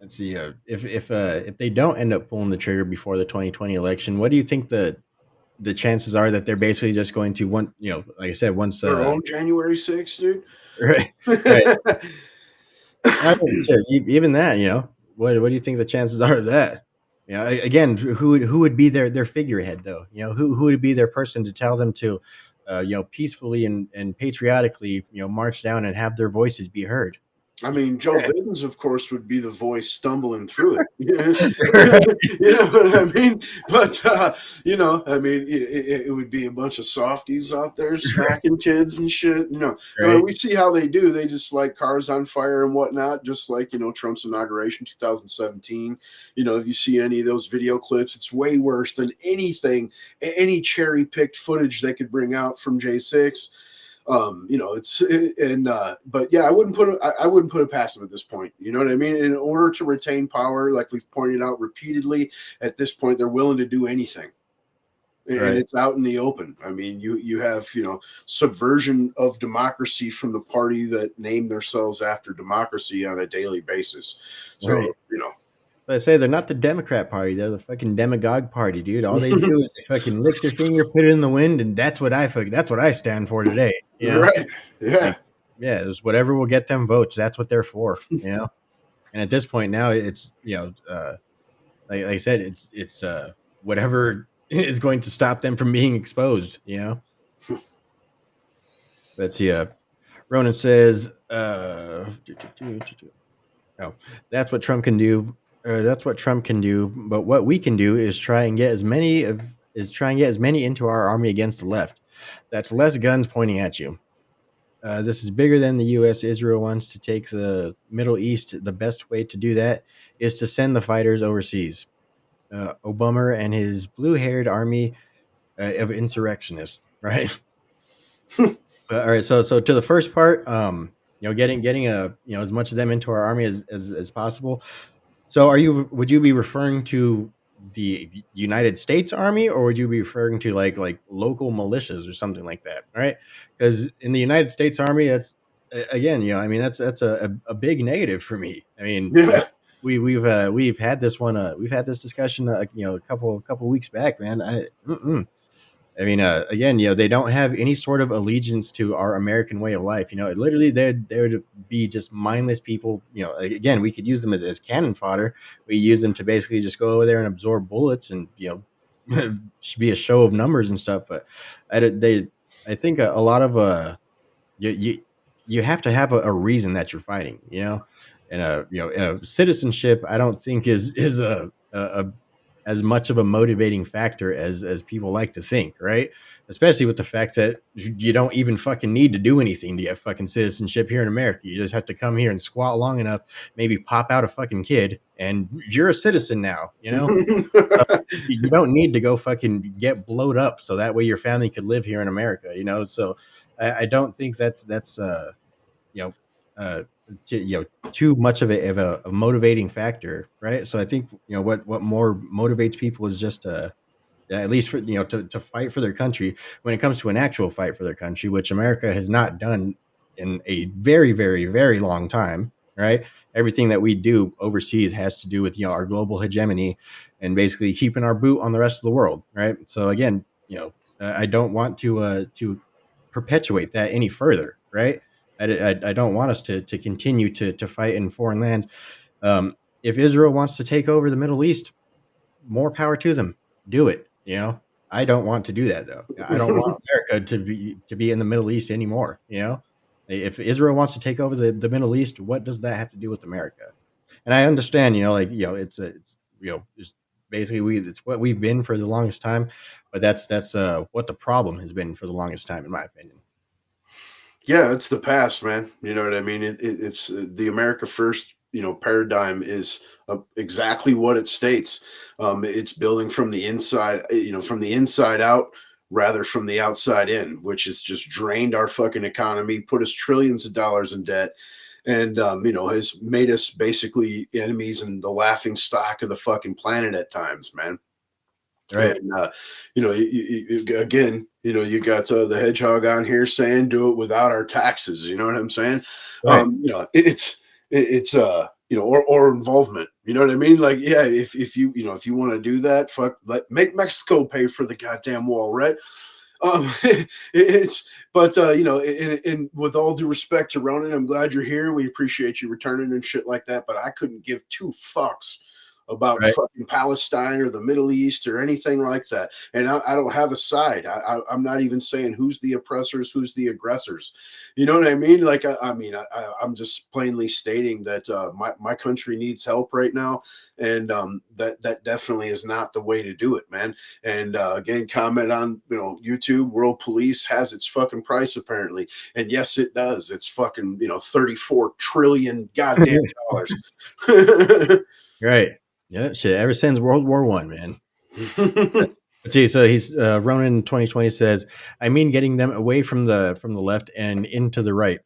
let's see, if they don't end up pulling the trigger before the 2020 election, what do you think the chances are that they're basically just going to like I said, once Their own January 6th, dude. right, right. I mean, shit, even that, what do you think the chances are of that? Again, who would be their figurehead though? Who would be their person to tell them to, peacefully and patriotically, march down and have their voices be heard? I mean, Joe Biden's, of course, would be the voice stumbling through it. You know what I mean? But, I mean, it would be a bunch of softies out there smacking kids and shit. Right. We see how they do. They just light cars on fire and whatnot, just like, Trump's inauguration 2017. If you see any of those video clips, it's way worse than anything, any cherry picked footage they could bring out from J6. But yeah, I wouldn't put it past them at this point. You know what I mean? In order to retain power, like we've pointed out repeatedly, at this point, they're willing to do anything. And Right. it's out in the open. I mean, you have, subversion of democracy from the party that name themselves after democracy on a daily basis. So, Right. I say they're not the Democrat Party; they're the fucking demagogue party, dude. All they do is they fucking lick their finger, put it in the wind, and that's what I stand for today. Right? Yeah. Like, yeah, it's whatever will get them votes. That's what they're for. And at this point now, it's like I said, it's whatever is going to stop them from being exposed. Let's see. Ronan says, Oh, that's what Trump can do. That's what Trump can do. But what we can do is try and get as many into our army against the left. That's less guns pointing at you. This is bigger than the U.S. Israel wants to take the Middle East. The best way to do that is to send the fighters overseas. Obama and his blue-haired army of insurrectionists, right? All right. So to the first part, getting as much of them into our army as possible. So would you be referring to the United States Army, or would you be referring to like local militias or something like that, right? Because in the United States Army, again, I mean, that's a big negative for me. I mean, Yeah. we've had this we've had this discussion, a couple weeks back, man. I mean, again, they don't have any sort of allegiance to our American way of life. Literally, they would be just mindless people. Again, we could use them as cannon fodder. We use them to basically just go over there and absorb bullets, and should be a show of numbers and stuff. But I don't- they, I think a lot of you you you have to have a reason that you're fighting. And citizenship, I don't think is a as much of a motivating factor as people like to think, right? Especially with the fact that you don't even fucking need to do anything to get fucking citizenship here in America. You just have to come here and squat long enough, maybe pop out a fucking kid, and you're a citizen now. You don't need to go fucking get blowed up so that way your family could live here in America. So I don't think that's you know, uh, too much of a motivating factor, right? So I think what more motivates people is just at least for to fight for their country when it comes to an actual fight for their country, which America has not done in a very, very, very long time, right? Everything that we do overseas has to do with our global hegemony and basically keeping our boot on the rest of the world, right? So again, I don't want to perpetuate that any further, right? I don't want us to continue to fight in foreign lands. If Israel wants to take over the Middle East, more power to them. Do it. I don't want to do that though. I don't want America to be in the Middle East anymore. If Israel wants to take over the Middle East, what does that have to do with America? And I understand, it's basically it's what we've been for the longest time, but that's what the problem has been for the longest time, in my opinion. Yeah, it's the past, man. You know what I mean? It's the America First, paradigm is exactly what it states. It's building from the inside, from the inside out, rather from the outside in, which has just drained our fucking economy, put us trillions of dollars in debt, and has made us basically enemies and the laughing stock of the fucking planet at times, man. Right. And again, you got the hedgehog on here saying do it without our taxes. You know what I'm saying? Right. Or involvement. You know what I mean? Like, yeah, if you want to do that, make Mexico pay for the goddamn wall, right? It's but and with all due respect to Ronan, I'm glad you're here. We appreciate you returning and shit like that. But I couldn't give two fucks about Right. fucking Palestine or the Middle East or anything like that. And I don't have a side. I'm not even saying who's the oppressors, who's the aggressors. You know what I mean? Like, I'm just plainly stating that my country needs help right now, and that definitely is not the way to do it, man. And again, comment on YouTube. World Police has its fucking price apparently, and yes, it does. It's fucking 34 trillion goddamn dollars. Right. Yeah. Shit. Ever since World War One, man. Let's see. So he's Ronan 2020 says, "I mean, getting them away from the left and into the right.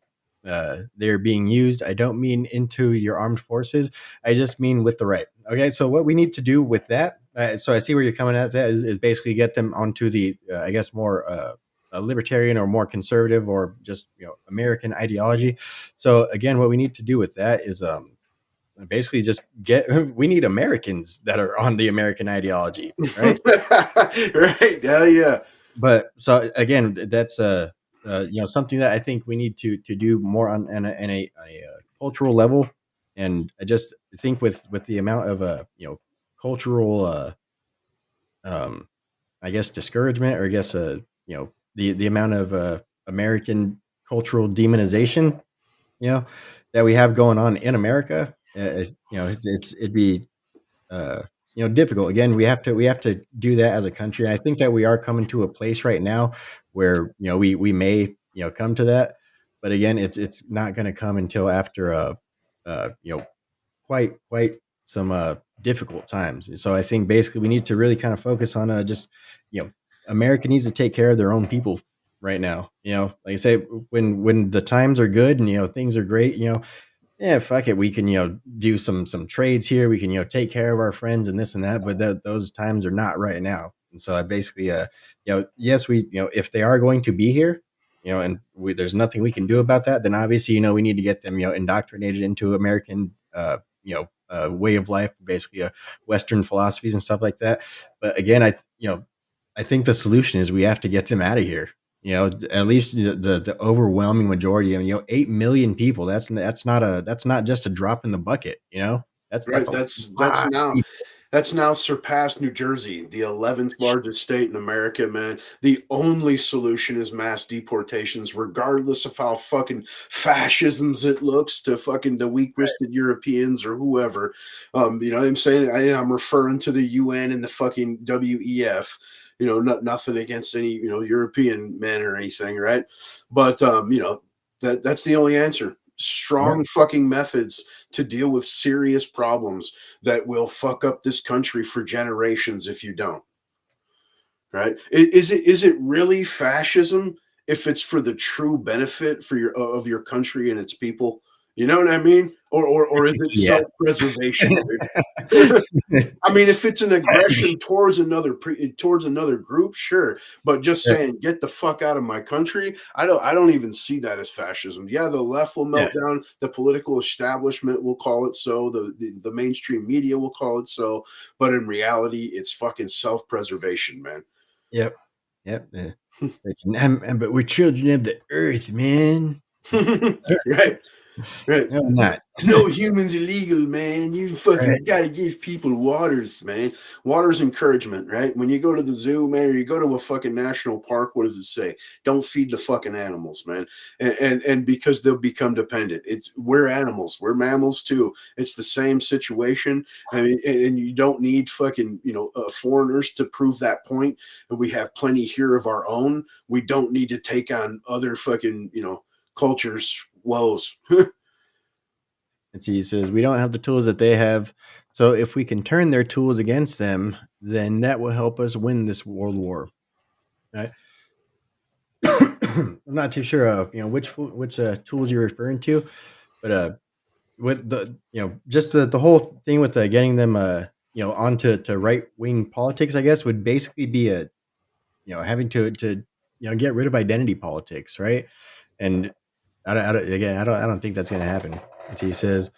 They're being used. I don't mean into your armed forces. I just mean with the right." Okay. So what we need to do with that. So I see where you're coming at. That is basically get them onto the I guess more libertarian or more conservative or just American ideology. So again, what we need to do with that is basically just we need Americans that are on the American ideology, right? Right? Yeah, yeah. But so again, that's something that I think we need to do more on a cultural level, and I just think with the amount of cultural um I guess discouragement, or I guess the amount of American cultural demonization, you know that we have going on in America. it'd be difficult. Again, we have to do that as a country, and I think that we are coming to a place right now where we may come to that, but again, it's not going to come until after quite some difficult times. So I think basically we need to really kind of focus on just you know America needs to take care of their own people right now. Like I say, when the times are good and things are great, yeah, fuck it. We can, do some trades here. We can, take care of our friends and this and that, but those times are not right now. And so I basically, yes, if they are going to be here, and there's nothing we can do about that, then obviously, we need to get them, indoctrinated into American, way of life, basically, Western philosophies and stuff like that. But again, I think the solution is we have to get them out of here. At least the overwhelming majority. I mean, 8 million people. That's not just a drop in the bucket. That's Right. a That's lot of now people. that's now surpassed New Jersey, the 11th largest state in America, man. The only solution is mass deportations, regardless of how fucking fascisms it looks to fucking the weak-wristed Europeans or whoever. You know what I'm saying? I'm referring to the UN and the fucking WEF. Nothing against any European men or anything, right? But that's the only answer. Yep. Strong fucking methods to deal with serious problems that will fuck up this country for generations if you don't. Right? Is it really fascism if it's for the true benefit for your country and its people? You know what I mean? Or is it Yeah. self-preservation, dude? I mean, if it's an aggression towards another group, sure. But just Yeah. saying, get the fuck out of my country, I don't even see that as fascism. Yeah, the left will Yeah. melt down, the political establishment will call it so, the mainstream media will call it so, but in reality, it's fucking self-preservation, man. Yep. Yep. Yeah. But we're children of the earth, man. Right. Right. No, I'm not. No humans illegal, man. You Right. fucking gotta give people waters, man. Water's encouragement, right? When you go to the zoo, man, or you go to a fucking national park, what does it say? Don't feed the fucking animals, man. And because they'll become dependent. We're animals, we're mammals too. It's the same situation. I mean, and you don't need fucking foreigners to prove that point. And we have plenty here of our own. We don't need to take on other fucking cultures' woes. And so he says, we don't have the tools that they have. So if we can turn their tools against them, then that will help us win this world war. Right? I'm not too sure of which tools you're referring to, but with the just the whole thing with getting them onto to right wing politics, I guess would basically be having to get rid of identity politics, right? And I don't think that's going to happen. As he says,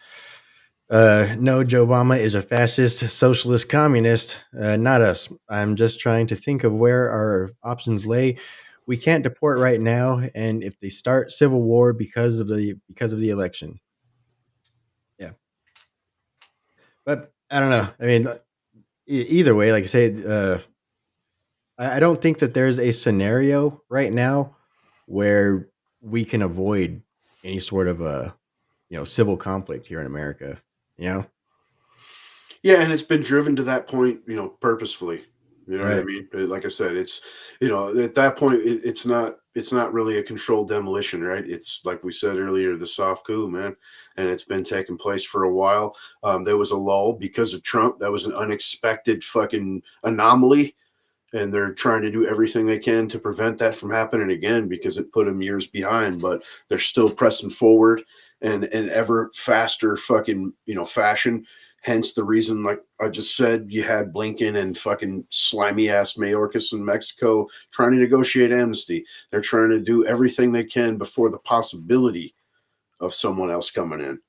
no, Joe Obama is a fascist, socialist, communist, not us. I'm just trying to think of where our options lay. We can't deport right now, and if they start civil war because of the election, yeah. But I don't know. I mean, either way, like I said, I don't think that there's a scenario right now where we can avoid any sort of civil conflict here in America. You know, Yeah, and it's been driven to that point, purposefully. You know what I right? mean? Like I said, it's at that point, it's not really a controlled demolition, right? It's like we said earlier, the soft coup, man, and it's been taking place for a while. There was a lull because of Trump. That was an unexpected fucking anomaly, and they're trying to do everything they can to prevent that from happening again because it put them years behind. But they're still pressing forward and an ever faster fucking fashion. Hence the reason, like I just said, you had Blinken and fucking slimy ass Mayorkas in Mexico trying to negotiate amnesty. They're trying to do everything they can before the possibility of someone else coming in.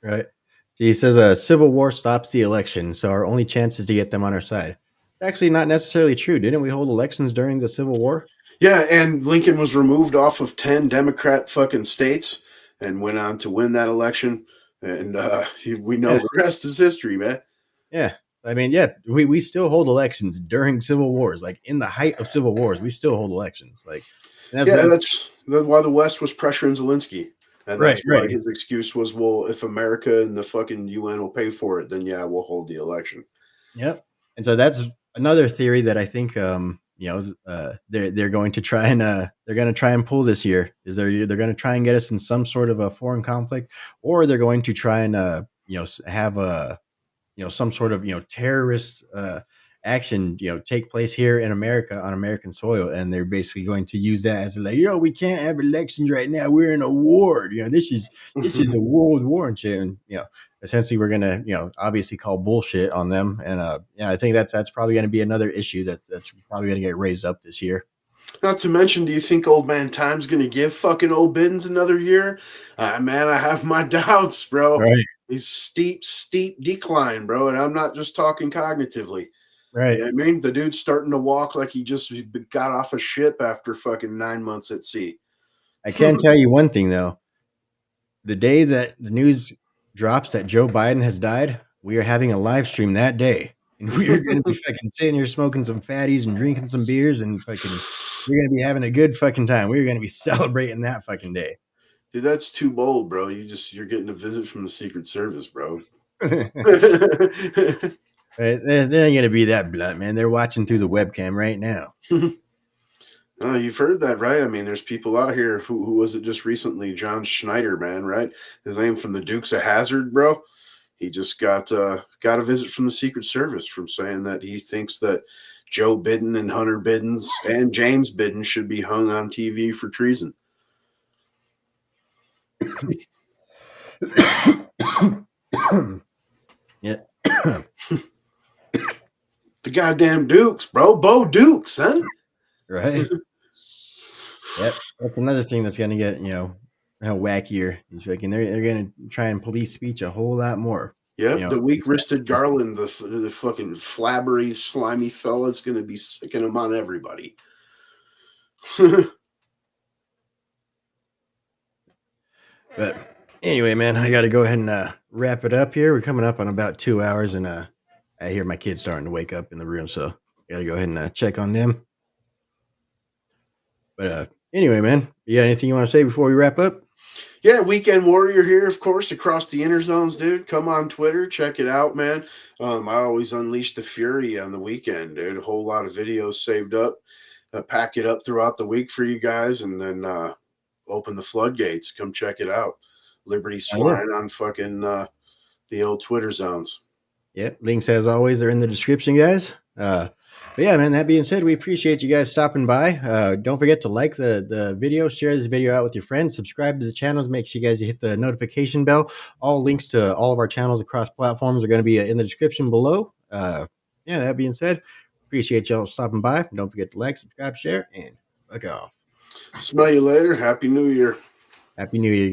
Right. He says a civil war stops the election, so our only chance is to get them on our side. Actually, not necessarily true. Didn't we hold elections during the Civil War? Yeah, and Lincoln was removed off of 10 Democrat fucking states and went on to win that election. And we know Yeah, the rest is history, man. yeah. I mean, yeah, we still hold elections during civil wars, like in the height of civil wars. We still hold elections, like, and Yeah, that's that's why the West was pressuring Zelensky. And Right, that's why right. his excuse was, well, if America and the fucking UN will pay for it, then yeah, we'll hold the election. Yep. And so that's another theory that I think, they're going to try and, they're gonna try and pull this year, is they're gonna try and get us in some sort of a foreign conflict, or they're going to try and, have a some sort of, terrorist, action, take place here in America on American soil, and they're basically going to use that as like, we can't have elections right now. We're in a war. This is a world war and shit. And essentially, we're gonna, obviously call bullshit on them. And yeah, I think that's probably gonna be another issue that's probably gonna get raised up this year. Not to mention, do you think old man Time's gonna give fucking old Biddens another year? Man, I have my doubts, bro. Right. He's steep decline, bro. And I'm not just talking cognitively. You know Right. what I mean? The dude's starting to walk like he just got off a ship after fucking 9 months at sea. I can tell you one thing though. The day that the news drops that Joe Biden has died, we are having a live stream that day, and we are gonna be fucking sitting here smoking some fatties and drinking some beers and fucking we're gonna be having a good fucking time. We're gonna be celebrating that fucking day. Dude, that's too bold, bro. You're getting a visit from the Secret Service, bro. Right? They're not gonna be that blunt, man. They're watching through the webcam right now. You've heard that, right? I mean, there's people out here who was it just recently? John Schneider, man, right? His name from the Dukes of Hazzard, bro. He just got a visit from the Secret Service from saying that he thinks that Joe Biden and Hunter Bidens and James Biden should be hung on TV for treason. Yeah. The goddamn Dukes, bro. Bo Dukes, son. Right? Yep. That's another thing that's gonna get, wackier. Is fucking they're gonna try and police speech a whole lot more. Yep, the Instead weak-wristed Garland, the fucking flabbery, slimy fella's going to be sicking them on everybody. But anyway, man, I got to go ahead and wrap it up here. We're coming up on about 2 hours, and I hear my kids starting to wake up in the room, so got to go ahead and check on them. But anyway, man, you got anything you want to say before we wrap up? Yeah, Weekend Warrior here, of course, across the inner zones, dude. Come on Twitter, check it out, man. I always unleash the fury on the weekend, dude. A whole lot of videos saved up. Pack it up throughout the week for you guys, and then open the floodgates. Come check it out. Liberty Swine on fucking the old Twitter zones. Yep, links as always are in the description, guys. But yeah, man, that being said, we appreciate you guys stopping by. Don't forget to like the video, share this video out with your friends, subscribe to the channels, make sure you guys hit the notification bell. All links to all of our channels across platforms are going to be in the description below. Yeah, that being said, appreciate y'all stopping by. Don't forget to like, subscribe, share, and fuck off. Smell you later. Happy New Year. Happy New Year.